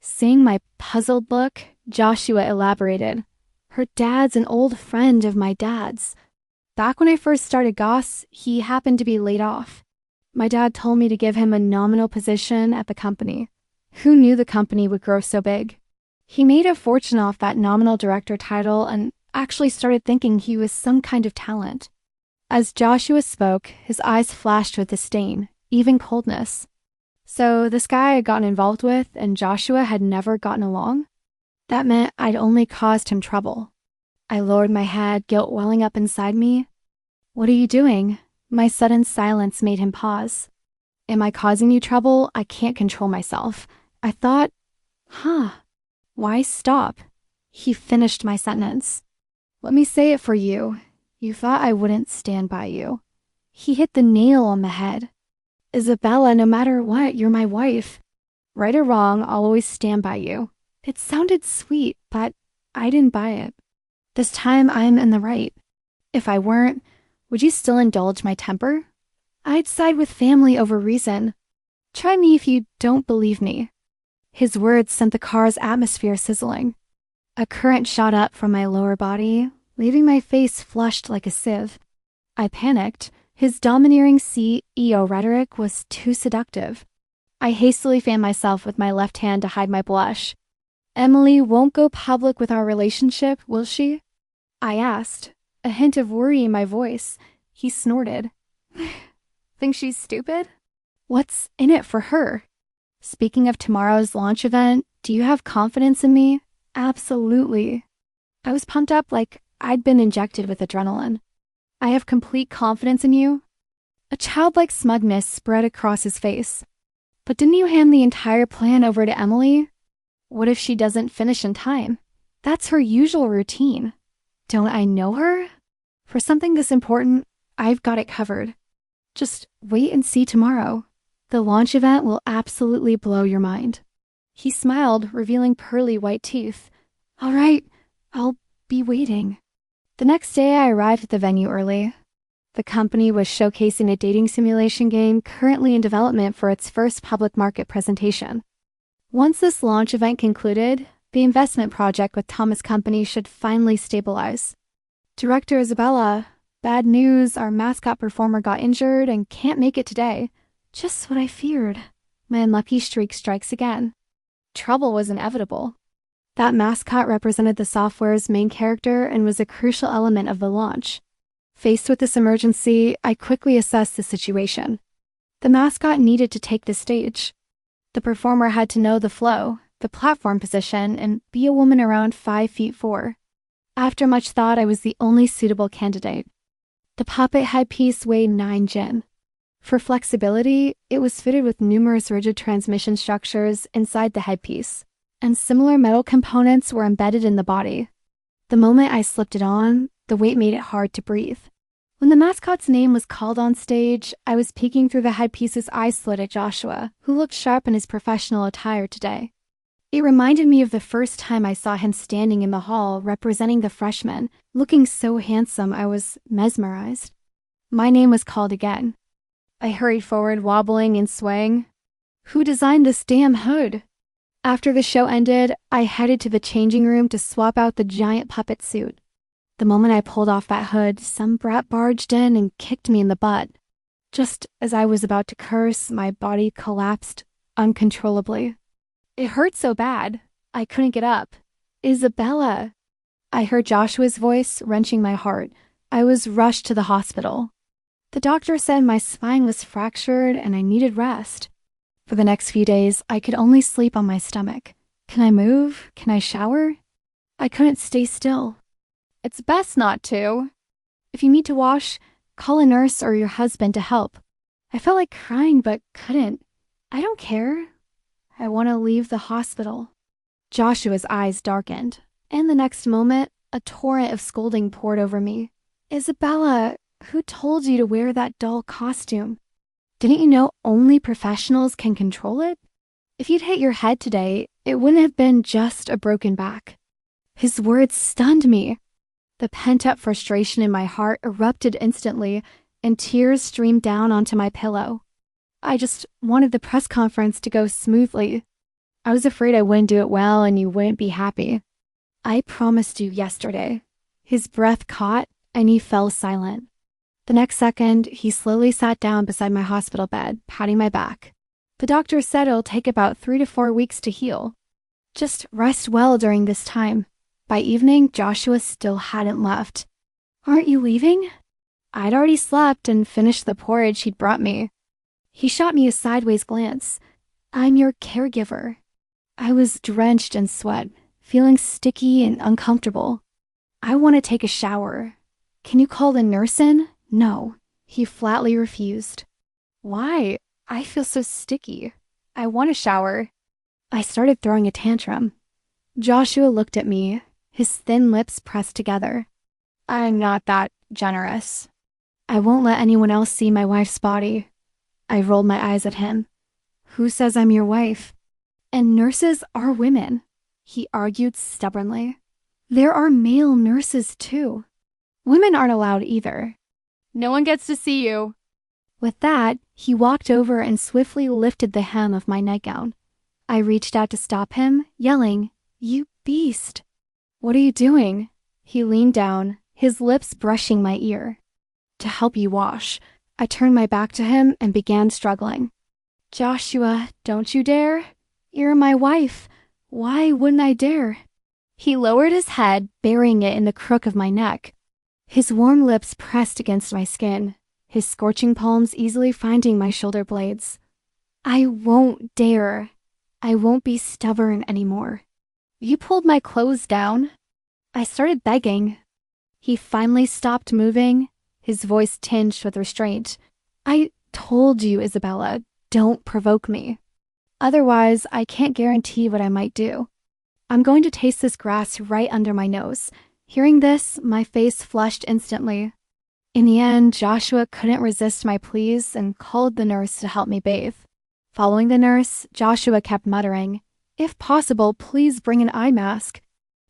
Seeing my puzzled look, Joshua elaborated. Her dad's an old friend of my dad's. Back when I first started Goss, he happened to be laid off. My dad told me to give him a nominal position at the company. Who knew the company would grow so big? He made a fortune off that nominal director title and actually started thinking he was some kind of talent. As Joshua spoke, his eyes flashed with disdain, even coldness. So this guy I'd gotten involved with and Joshua had never gotten along? That meant I'd only caused him trouble. I lowered my head, guilt welling up inside me. What are you doing? My sudden silence made him pause. Am I causing you trouble? I can't control myself. I thought, why stop? He finished my sentence. Let me say it for you. You thought I wouldn't stand by you. He hit the nail on the head. Isabella, no matter what, you're my wife. Right or wrong, I'll always stand by you. It sounded sweet, but I didn't buy it. This time I'm in the right. If I weren't, would you still indulge my temper? I'd side with family over reason. Try me if you don't believe me. His words sent the car's atmosphere sizzling. A current shot up from my lower body, leaving my face flushed like a sieve. I panicked. His domineering CEO rhetoric was too seductive. I hastily fanned myself with my left hand to hide my blush. Emily won't go public with our relationship, will she? I asked, a hint of worry in my voice. He snorted. Think she's stupid? What's in it for her? Speaking of tomorrow's launch event, do you have confidence in me? Absolutely. I was pumped up like I'd been injected with adrenaline. I have complete confidence in you. A childlike smugness spread across his face. But didn't you hand the entire plan over to Emily? What if she doesn't finish in time? That's her usual routine. Don't I know her? For something this important, I've got it covered. Just wait and see tomorrow. The launch event will absolutely blow your mind. He smiled, revealing pearly white teeth. All right, I'll be waiting. The next day, I arrived at the venue early. The company was showcasing a dating simulation game currently in development for its first public market presentation. Once this launch event concluded, the investment project with Thomas Company should finally stabilize. Director Isabella, bad news, our mascot performer got injured and can't make it today. Just what I feared. My unlucky streak strikes again. Trouble was inevitable. That mascot represented the software's main character and was a crucial element of the launch. Faced with this emergency, I quickly assessed the situation. The mascot needed to take the stage. The performer had to know the flow, the platform position, and be a woman around 5'4". After much thought, I was the only suitable candidate. The puppet headpiece weighed 9 jin. For flexibility, it was fitted with numerous rigid transmission structures inside the headpiece, and similar metal components were embedded in the body. The moment I slipped it on, the weight made it hard to breathe. When the mascot's name was called on stage, I was peeking through the headpiece's eye slit at Joshua, who looked sharp in his professional attire today. It reminded me of the first time I saw him standing in the hall representing the freshmen, looking so handsome I was mesmerized. My name was called again. I hurried forward, wobbling and swaying. Who designed this damn hood? After the show ended, I headed to the changing room to swap out the giant puppet suit. The moment I pulled off that hood, some brat barged in and kicked me in the butt. Just as I was about to curse, my body collapsed uncontrollably. It hurt so bad, I couldn't get up. Isabella! I heard Joshua's voice, wrenching my heart. I was rushed to the hospital. The doctor said my spine was fractured and I needed rest. For the next few days, I could only sleep on my stomach. Can I move? Can I shower? I couldn't stay still. It's best not to. If you need to wash, call a nurse or your husband to help. I felt like crying but couldn't. I don't care. I want to leave the hospital. Joshua's eyes darkened, and the next moment, a torrent of scolding poured over me. Isabella, who told you to wear that dull costume? Didn't you know only professionals can control it? If you'd hit your head today, it wouldn't have been just a broken back. His words stunned me. The pent-up frustration in my heart erupted instantly, and tears streamed down onto my pillow. I just wanted the press conference to go smoothly. I was afraid I wouldn't do it well and you wouldn't be happy. I promised you yesterday. His breath caught, and he fell silent. The next second, he slowly sat down beside my hospital bed, patting my back. The doctor said it'll take about 3 to 4 weeks to heal. Just rest well during this time. By evening, Joshua still hadn't left. Aren't you leaving? I'd already slept and finished the porridge he'd brought me. He shot me a sideways glance. I'm your caregiver. I was drenched in sweat, feeling sticky and uncomfortable. I want to take a shower. Can you call the nurse in? No. He flatly refused. Why? I feel so sticky. I want a shower. I started throwing a tantrum. Joshua looked at me, his thin lips pressed together. I'm not that generous. I won't let anyone else see my wife's body. I rolled my eyes at him. Who says I'm your wife? And nurses are women, he argued stubbornly. There are male nurses too. Women aren't allowed either. No one gets to see you. With that, he walked over and swiftly lifted the hem of my nightgown. I reached out to stop him, yelling, You beast! What are you doing? He leaned down, his lips brushing my ear. To help you wash. I turned my back to him and began struggling. Joshua, don't you dare. You're my wife. Why wouldn't I dare? He lowered his head, burying it in the crook of my neck. His warm lips pressed against my skin, his scorching palms easily finding my shoulder blades. I won't dare. I won't be stubborn anymore. You pulled my clothes down. I started begging. He finally stopped moving, his voice tinged with restraint. I told you, Isabella, don't provoke me. Otherwise, I can't guarantee what I might do. I'm going to taste this grass right under my nose. Hearing this, my face flushed instantly. In the end, Joshua couldn't resist my pleas and called the nurse to help me bathe. Following the nurse, Joshua kept muttering, If possible, please bring an eye mask.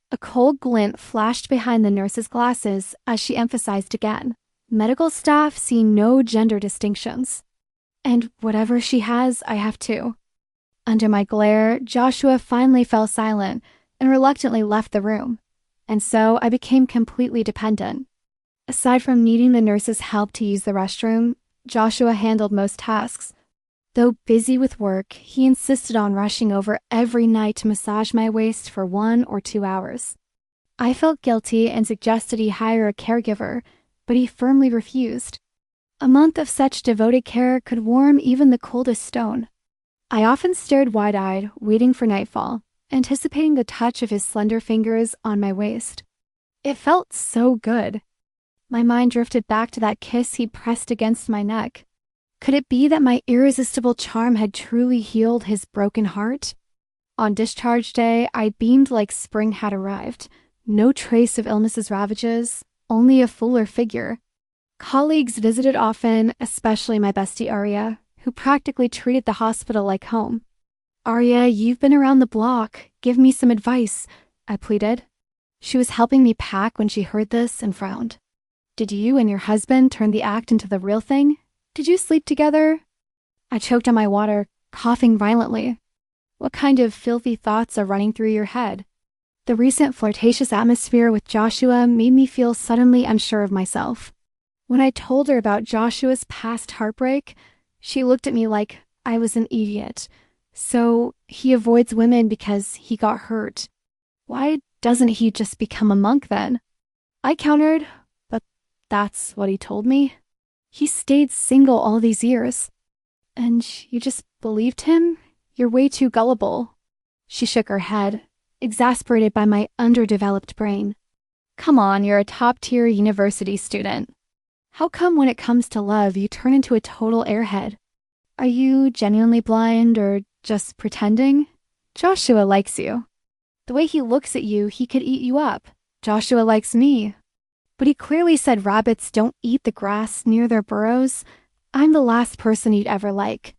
A cold glint flashed behind the nurse's glasses as she emphasized again, Medical staff see no gender distinctions. And whatever she has, I have too. Under my glare, Joshua finally fell silent and reluctantly left the room, and so I became completely dependent. Aside from needing the nurse's help to use the restroom, Joshua handled most tasks. Though busy with work, he insisted on rushing over every night to massage my waist for 1 or 2 hours. I felt guilty and suggested he hire a caregiver, but he firmly refused. A month of such devoted care could warm even the coldest stone. I often stared wide-eyed, waiting for nightfall, anticipating the touch of his slender fingers on my waist. It felt so good. My mind drifted back to that kiss he pressed against my neck. Could it be that my irresistible charm had truly healed his broken heart? On discharge day, I beamed like spring had arrived. No trace of illness's ravages, only a fuller figure. Colleagues visited often, especially my bestie Arya, who practically treated the hospital like home. Arya, you've been around the block. Give me some advice, I pleaded. She was helping me pack when she heard this and frowned. Did you and your husband turn the act into the real thing? Did you sleep together? I choked on my water, coughing violently. What kind of filthy thoughts are running through your head? The recent flirtatious atmosphere with Joshua made me feel suddenly unsure of myself. When I told her about Joshua's past heartbreak, she looked at me like I was an idiot. So he avoids women because he got hurt. Why doesn't he just become a monk then? I countered, but that's what he told me. He stayed single all these years. And you just believed him? You're way too gullible. She shook her head, exasperated by my underdeveloped brain. Come on, you're a top-tier university student. How come when it comes to love, you turn into a total airhead? Are you genuinely blind or just pretending? Joshua likes you. The way he looks at you, he could eat you up. Joshua likes me. But he clearly said rabbits don't eat the grass near their burrows. I'm the last person you'd ever like.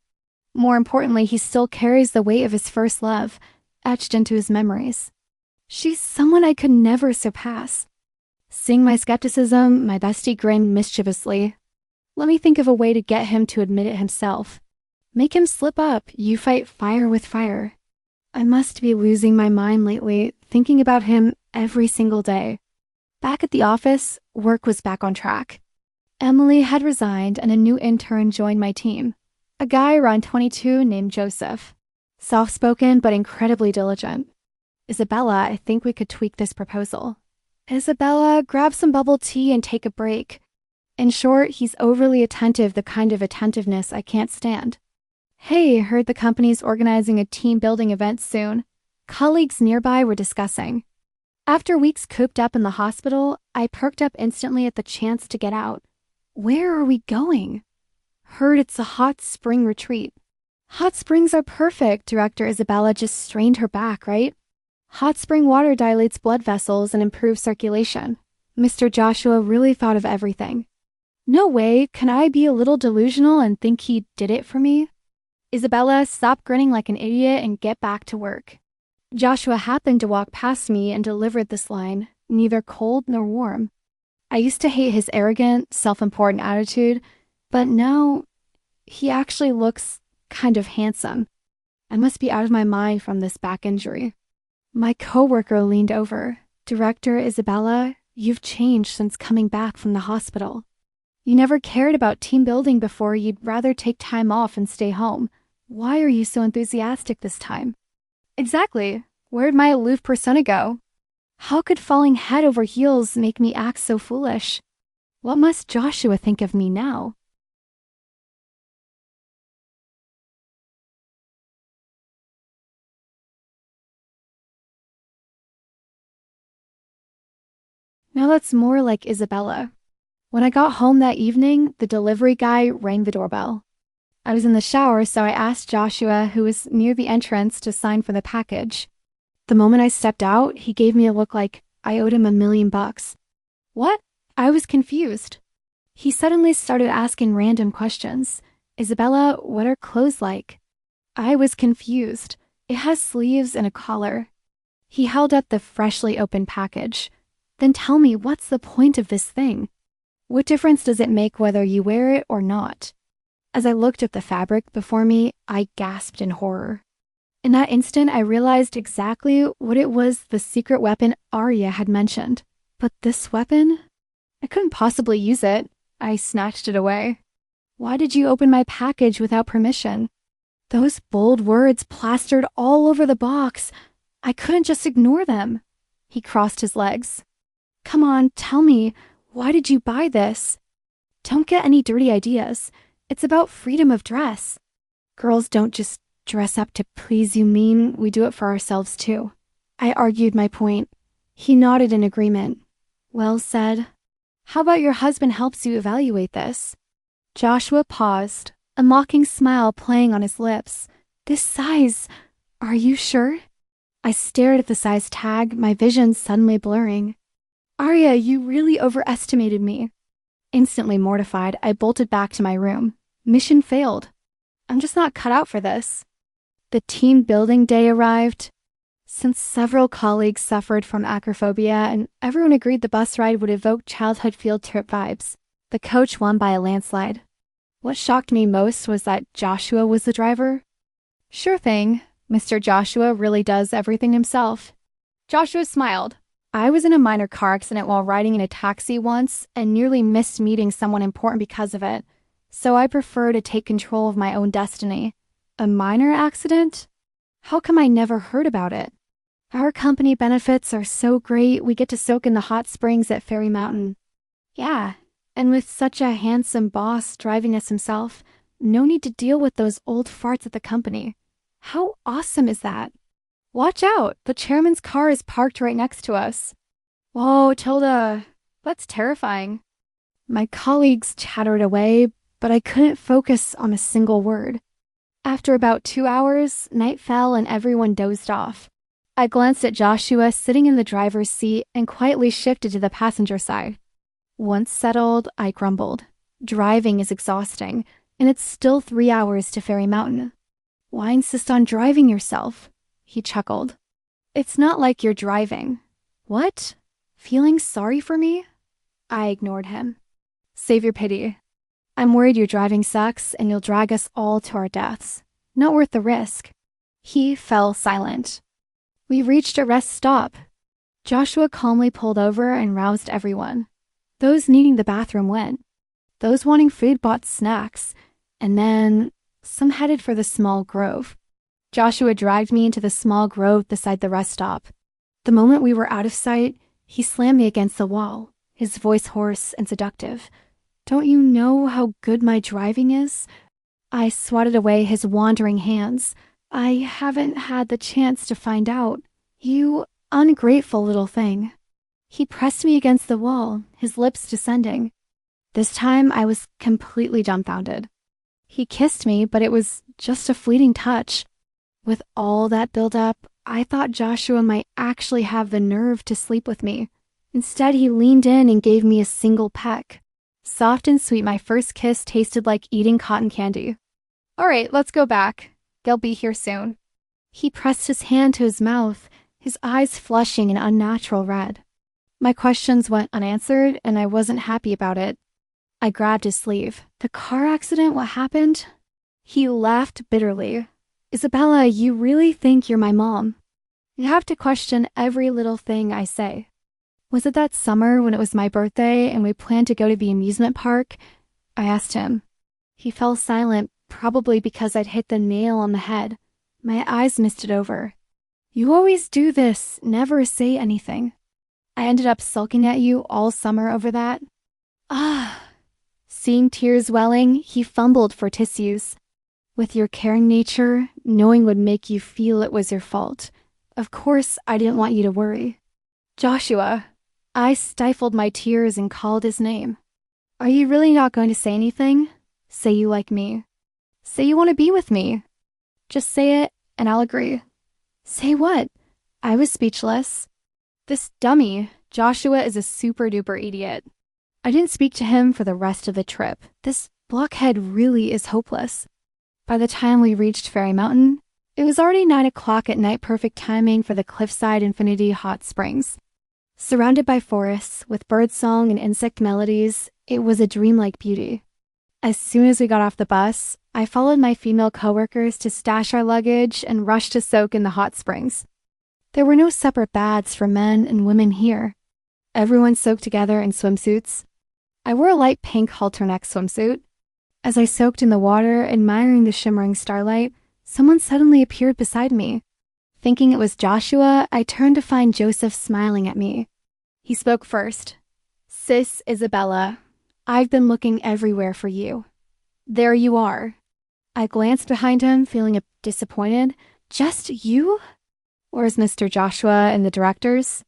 More importantly, he still carries the weight of his first love, etched into his memories. She's someone I could never surpass. Seeing my skepticism, my bestie grinned mischievously. Let me think of a way to get him to admit it himself. Make him slip up. You fight fire with fire. I must be losing my mind lately, thinking about him every single day. Back at the office, work was back on track. Emily had resigned and a new intern joined my team. A guy around 22 named Joseph. Soft-spoken but incredibly diligent. Isabella, I think we could tweak this proposal. Isabella, grab some bubble tea and take a break. In short, he's overly attentive, the kind of attentiveness I can't stand. Hey, heard the company's organizing a team building event soon. Colleagues nearby were discussing. After weeks cooped up in the hospital, I perked up instantly at the chance to get out. Where are we going? Heard it's a hot spring retreat. Hot springs are perfect, Director Isabella just strained her back, right? Hot spring water dilates blood vessels and improves circulation. Mr. Joshua really thought of everything. No way, can I be a little delusional and think he did it for me? Isabella, stop grinning like an idiot and get back to work. Joshua happened to walk past me and delivered this line, neither cold nor warm. I used to hate his arrogant, self-important attitude, but now he actually looks kind of handsome. I must be out of my mind from this back injury. My coworker leaned over. Director Isabella, you've changed since coming back from the hospital. You never cared about team building before. You'd rather take time off and stay home. Why are you so enthusiastic this time? Exactly. Where'd my aloof persona go? How could falling head over heels make me act so foolish? What must Joshua think of me now? Now that's more like Isabella. When I got home that evening, the delivery guy rang the doorbell. I was in the shower, so I asked Joshua, who was near the entrance, to sign for the package. The moment I stepped out, he gave me a look like I owed him $1 million. What? I was confused. He suddenly started asking random questions. Isabella, what are clothes like? I was confused. It has sleeves and a collar. He held up the freshly opened package. Then tell me, what's the point of this thing? What difference does it make whether you wear it or not? As I looked at the fabric before me, I gasped in horror. In that instant, I realized exactly what it was, the secret weapon Arya had mentioned. But this weapon? I couldn't possibly use it. I snatched it away. Why did you open my package without permission? Those bold words plastered all over the box. I couldn't just ignore them. He crossed his legs. Come on, tell me, why did you buy this? Don't get any dirty ideas. It's about freedom of dress. Girls don't just dress up to please you, mean we do it for ourselves too. I argued my point. He nodded in agreement. Well said. How about your husband helps you evaluate this? Joshua paused, a mocking smile playing on his lips. This size, are you sure? I stared at the size tag, my vision suddenly blurring. Arya, you really overestimated me. Instantly mortified, I bolted back to my room. Mission failed. I'm just not cut out for this. The team building day arrived. Since several colleagues suffered from acrophobia and everyone agreed the bus ride would evoke childhood field trip vibes, the coach won by a landslide. What shocked me most was that Joshua was the driver. Sure thing, Mr. Joshua really does everything himself. Joshua smiled. I was in a minor car accident while riding in a taxi once and nearly missed meeting someone important because of it. So I prefer to take control of my own destiny. A minor accident? How come I never heard about it? Our company benefits are so great, we get to soak in the hot springs at Fairy Mountain. Yeah, and with such a handsome boss driving us himself, no need to deal with those old farts at the company. How awesome is that? Watch out, the chairman's car is parked right next to us. Whoa, Tilda, that's terrifying. My colleagues chattered away, but I couldn't focus on a single word. After about 2 hours, night fell and everyone dozed off. I glanced at Joshua sitting in the driver's seat and quietly shifted to the passenger side. Once settled, I grumbled. Driving is exhausting, and it's still 3 hours to Fairy Mountain. Why insist on driving yourself? He chuckled. It's not like you're driving. What? Feeling sorry for me? I ignored him. Save your pity. I'm worried your driving sucks and you'll drag us all to our deaths. Not worth the risk. He fell silent. We reached a rest stop. Joshua calmly pulled over and roused everyone. Those needing the bathroom went. Those wanting food bought snacks. And then some headed for the small grove. Joshua dragged me into the small grove beside the rest stop. The moment we were out of sight, he slammed me against the wall, his voice hoarse and seductive. Don't you know how good my driving is? I swatted away his wandering hands. I haven't had the chance to find out. You ungrateful little thing. He pressed me against the wall, his lips descending. This time I was completely dumbfounded. He kissed me, but it was just a fleeting touch. With all that build-up, I thought Joshua might actually have the nerve to sleep with me. Instead, he leaned in and gave me a single peck. Soft and sweet, my first kiss tasted like eating cotton candy. All right, let's go back. They'll be here soon. He pressed his hand to his mouth, his eyes flushing an unnatural red. My questions went unanswered, and I wasn't happy about it. I grabbed his sleeve. The car accident, what happened? He laughed bitterly. Isabella, you really think you're my mom? You have to question every little thing I say. Was it that summer when it was my birthday and we planned to go to the amusement park? I asked him. He fell silent, probably because I'd hit the nail on the head. My eyes misted over. You always do this, never say anything. I ended up sulking at you all summer over that. Ah. Seeing tears welling, he fumbled for tissues. With your caring nature, knowing would make you feel it was your fault. Of course, I didn't want you to worry. Joshua. I stifled my tears and called his name. Are you really not going to say anything? Say you like me. Say you want to be with me. Just say it, and I'll agree. Say what? I was speechless. This dummy, Joshua, is a super-duper idiot. I didn't speak to him for the rest of the trip. This blockhead really is hopeless. By the time we reached Fairy Mountain, it was already 9 o'clock at night, perfect timing for the Cliffside Infinity Hot Springs. Surrounded by forests, with birdsong and insect melodies, it was a dreamlike beauty. As soon as we got off the bus, I followed my female coworkers to stash our luggage and rush to soak in the hot springs. There were no separate baths for men and women here. Everyone soaked together in swimsuits. I wore a light pink halter-neck swimsuit. As I soaked in the water, admiring the shimmering starlight, someone suddenly appeared beside me. Thinking it was Joshua, I turned to find Joseph smiling at me. He spoke first. Sis Isabella, I've been looking everywhere for you. There you are. I glanced behind him, feeling a bit disappointed. Just you? Where's Mr. Joshua and the directors?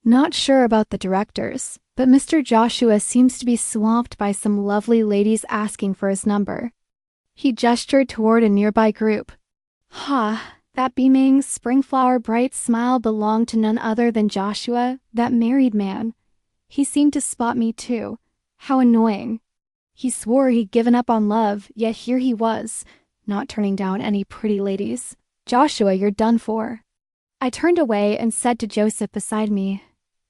Not sure about the directors, but Mr. Joshua seems to be swamped by some lovely ladies asking for his number. He gestured toward a nearby group. That beaming, springflower bright smile belonged to none other than Joshua, that married man. He seemed to spot me too. How annoying. He swore he'd given up on love, yet here he was, not turning down any pretty ladies. Joshua, you're done for. I turned away and said to Joseph beside me,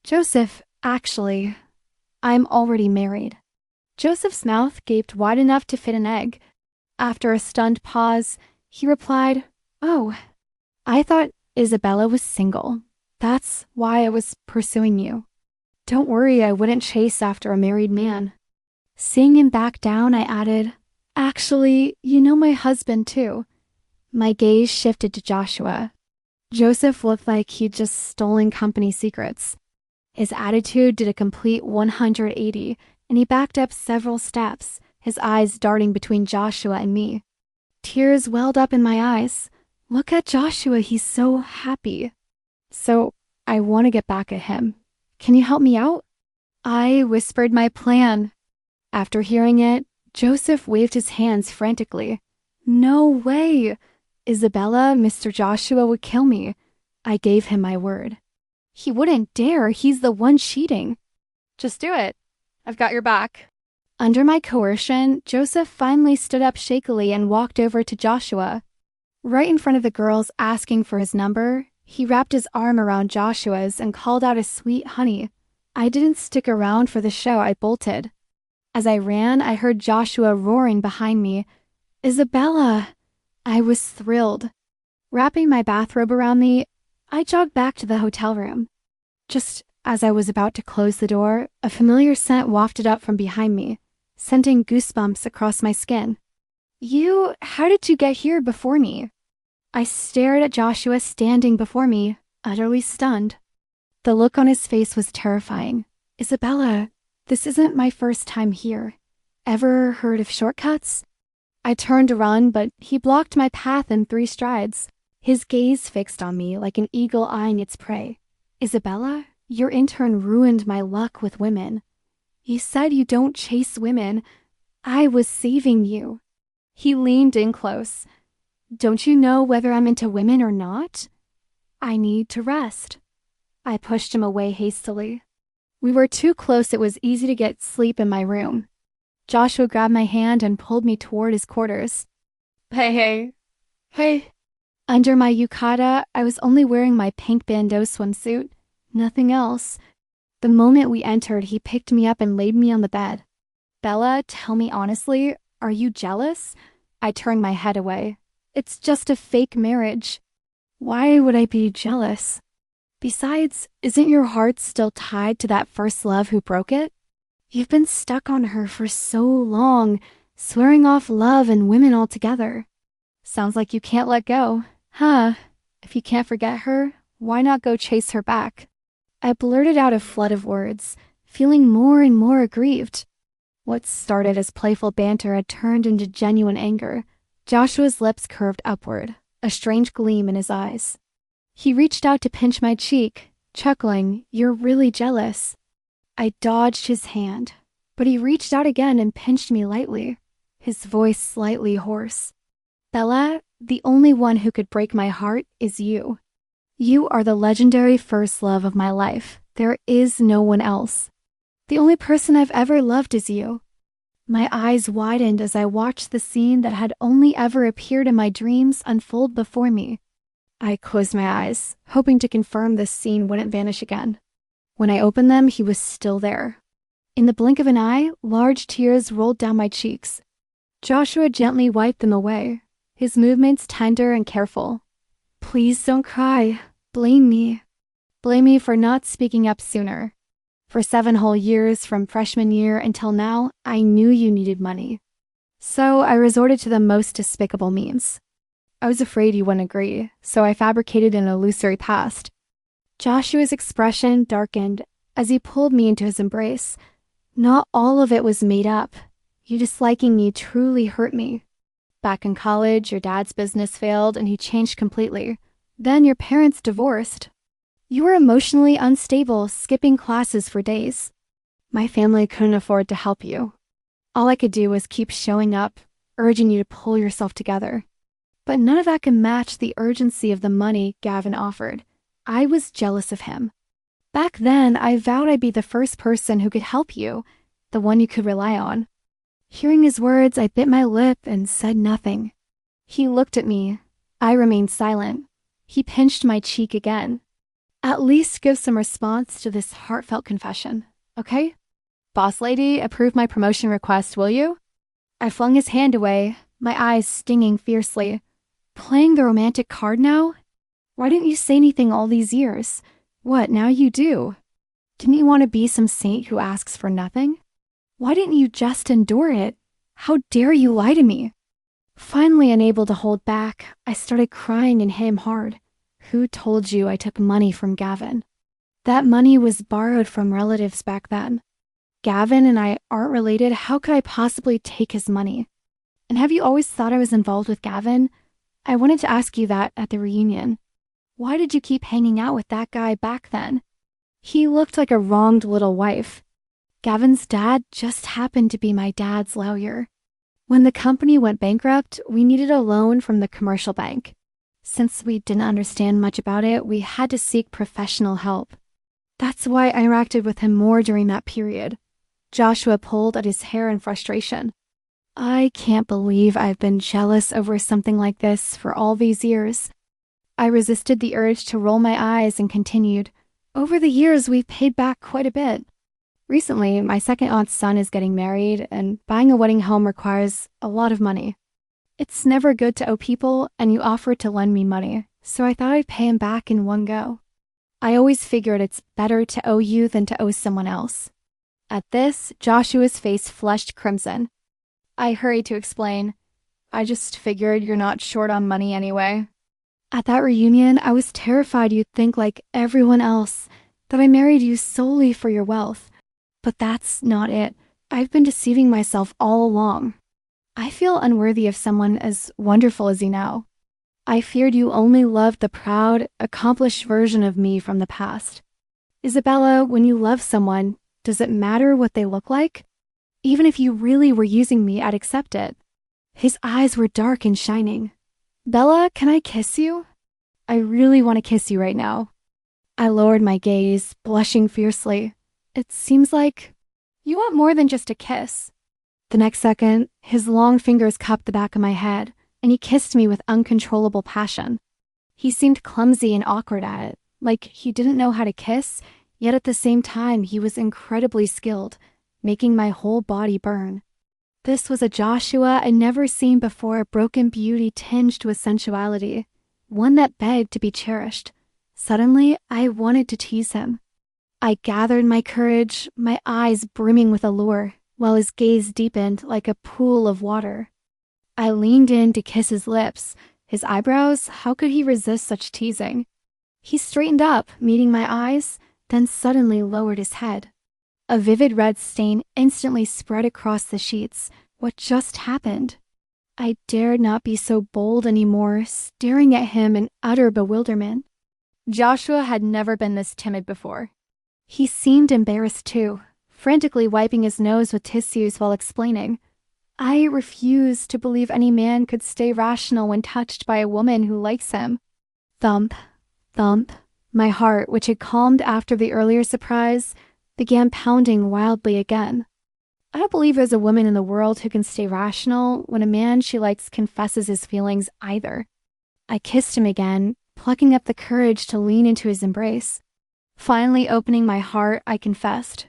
Joseph, actually, I'm already married. Joseph's mouth gaped wide enough to fit an egg. After a stunned pause, he replied, Oh, I thought Isabella was single. That's why I was pursuing you. Don't worry, I wouldn't chase after a married man. Seeing him back down, I added, Actually, you know my husband too. My gaze shifted to Joshua. Joseph looked like he'd just stolen company secrets. His attitude did a complete 180, and he backed up several steps, his eyes darting between Joshua and me. Tears welled up in my eyes. Look at Joshua, he's so happy. So, I want to get back at him. Can you help me out? I whispered my plan. After hearing it, Joseph waved his hands frantically. No way! Isabella, Mr. Joshua would kill me. I gave him my word. He wouldn't dare, he's the one cheating. Just do it. I've got your back. Under my coercion, Joseph finally stood up shakily and walked over to Joshua. Right in front of the girls asking for his number, he wrapped his arm around Joshua's and called out a sweet honey. I didn't stick around for the show, I bolted. As I ran, I heard Joshua roaring behind me, Isabella! I was thrilled. Wrapping my bathrobe around me, I jogged back to the hotel room. Just as I was about to close the door, a familiar scent wafted up from behind me, sending goosebumps across my skin. How did you get here before me? I stared at Joshua standing before me, utterly stunned. The look on his face was terrifying. Isabella, this isn't my first time here. Ever heard of shortcuts? I turned to run, but he blocked my path in 3 strides, his gaze fixed on me like an eagle eyeing its prey. Isabella, your intern ruined my luck with women. You said you don't chase women. I was saving you. He leaned in close. Don't you know whether I'm into women or not? I need to rest. I pushed him away hastily. We were too close it was easy to get sleep in my room. Joshua grabbed my hand and pulled me toward his quarters. Hey. Under my yukata, I was only wearing my pink bandeau swimsuit. Nothing else. The moment we entered, he picked me up and laid me on the bed. Bella, tell me honestly, are you jealous? I turned my head away. It's just a fake marriage. Why would I be jealous? Besides, isn't your heart still tied to that first love who broke it? You've been stuck on her for so long, swearing off love and women altogether. Sounds like you can't let go. Huh. If you can't forget her, why not go chase her back? I blurted out a flood of words, feeling more and more aggrieved. What started as playful banter had turned into genuine anger. Joshua's lips curved upward, a strange gleam in his eyes. He reached out to pinch my cheek, chuckling, "You're really jealous." I dodged his hand, but he reached out again and pinched me lightly, his voice slightly hoarse. Bella, the only one who could break my heart is you. You are the legendary first love of my life. There is no one else. The only person I've ever loved is you. My eyes widened as I watched the scene that had only ever appeared in my dreams unfold before me. I closed my eyes, hoping to confirm this scene wouldn't vanish again. When I opened them, he was still there. In the blink of an eye, large tears rolled down my cheeks. Joshua gently wiped them away, his movements tender and careful. Please don't cry. Blame me. Blame me for not speaking up sooner. For 7 whole years, from freshman year until now, I knew you needed money. So I resorted to the most despicable means. I was afraid you wouldn't agree, so I fabricated an illusory past. Joshua's expression darkened as he pulled me into his embrace. Not all of it was made up. You disliking me truly hurt me. Back in college, your dad's business failed and he changed completely. Then your parents divorced. You were emotionally unstable, skipping classes for days. My family couldn't afford to help you. All I could do was keep showing up, urging you to pull yourself together. But none of that can match the urgency of the money Gavin offered. I was jealous of him. Back then, I vowed I'd be the first person who could help you, the one you could rely on. Hearing his words, I bit my lip and said nothing. He looked at me. I remained silent. He pinched my cheek again. At least give some response to this heartfelt confession, okay? Boss lady, approve my promotion request, will you? I flung his hand away, my eyes stinging fiercely. Playing the romantic card now? Why didn't you say anything all these years? What, now you do? Didn't you want to be some saint who asks for nothing? Why didn't you just endure it? How dare you lie to me? Finally unable to hold back, I started crying and hit him hard. Who told you I took money from Gavin? That money was borrowed from relatives back then. Gavin and I aren't related. How could I possibly take his money? And have you always thought I was involved with Gavin? I wanted to ask you that at the reunion. Why did you keep hanging out with that guy back then? He looked like a wronged little wife. Gavin's dad just happened to be my dad's lawyer. When the company went bankrupt, we needed a loan from the commercial bank. Since we didn't understand much about it, we had to seek professional help. That's why I interacted with him more during that period. Joshua pulled at his hair in frustration. I can't believe I've been jealous over something like this for all these years. I resisted the urge to roll my eyes and continued. Over the years, we've paid back quite a bit. Recently, my second aunt's son is getting married, and buying a wedding home requires a lot of money. It's never good to owe people, and you offered to lend me money, so I thought I'd pay him back in one go. I always figured it's better to owe you than to owe someone else. At this, Joshua's face flushed crimson. I hurried to explain. I just figured you're not short on money anyway. At that reunion, I was terrified you'd think like everyone else, that I married you solely for your wealth. But that's not it. I've been deceiving myself all along. I feel unworthy of someone as wonderful as you now. I feared you only loved the proud, accomplished version of me from the past. Isabella, when you love someone, does it matter what they look like? Even if you really were using me, I'd accept it. His eyes were dark and shining. Bella, can I kiss you? I really want to kiss you right now. I lowered my gaze, blushing fiercely. It seems like you want more than just a kiss. The next second, his long fingers cupped the back of my head, and he kissed me with uncontrollable passion. He seemed clumsy and awkward at it, like he didn't know how to kiss, yet at the same time he was incredibly skilled, making my whole body burn. This was a Joshua I'd never seen before, a broken beauty tinged with sensuality, one that begged to be cherished. Suddenly, I wanted to tease him. I gathered my courage, my eyes brimming with allure, while his gaze deepened like a pool of water. I leaned in to kiss his lips. His eyebrows, how could he resist such teasing? He straightened up, meeting my eyes, then suddenly lowered his head. A vivid red stain instantly spread across the sheets. What just happened? I dared not be so bold anymore, staring at him in utter bewilderment. Joshua had never been this timid before. He seemed embarrassed too, frantically wiping his nose with tissues while explaining. I refuse to believe any man could stay rational when touched by a woman who likes him. Thump, thump. My heart, which had calmed after the earlier surprise, began pounding wildly again. I don't believe there's a woman in the world who can stay rational when a man she likes confesses his feelings either. I kissed him again, plucking up the courage to lean into his embrace. Finally opening my heart, I confessed.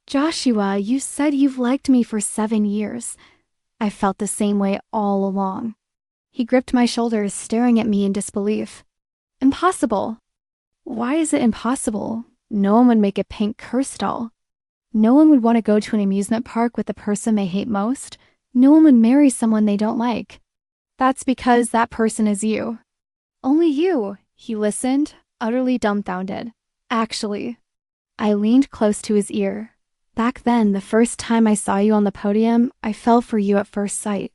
Joshua, you said you've liked me for 7 years. I felt the same way all along. He gripped my shoulders, staring at me in disbelief. Impossible. Why is it impossible? No one would make a pink curse doll. No one would want to go to an amusement park with the person they hate most. No one would marry someone they don't like. That's because that person is you. Only you. He listened, utterly dumbfounded. Actually, I leaned close to his ear. Back then, the first time I saw you on the podium, I fell for you at first sight.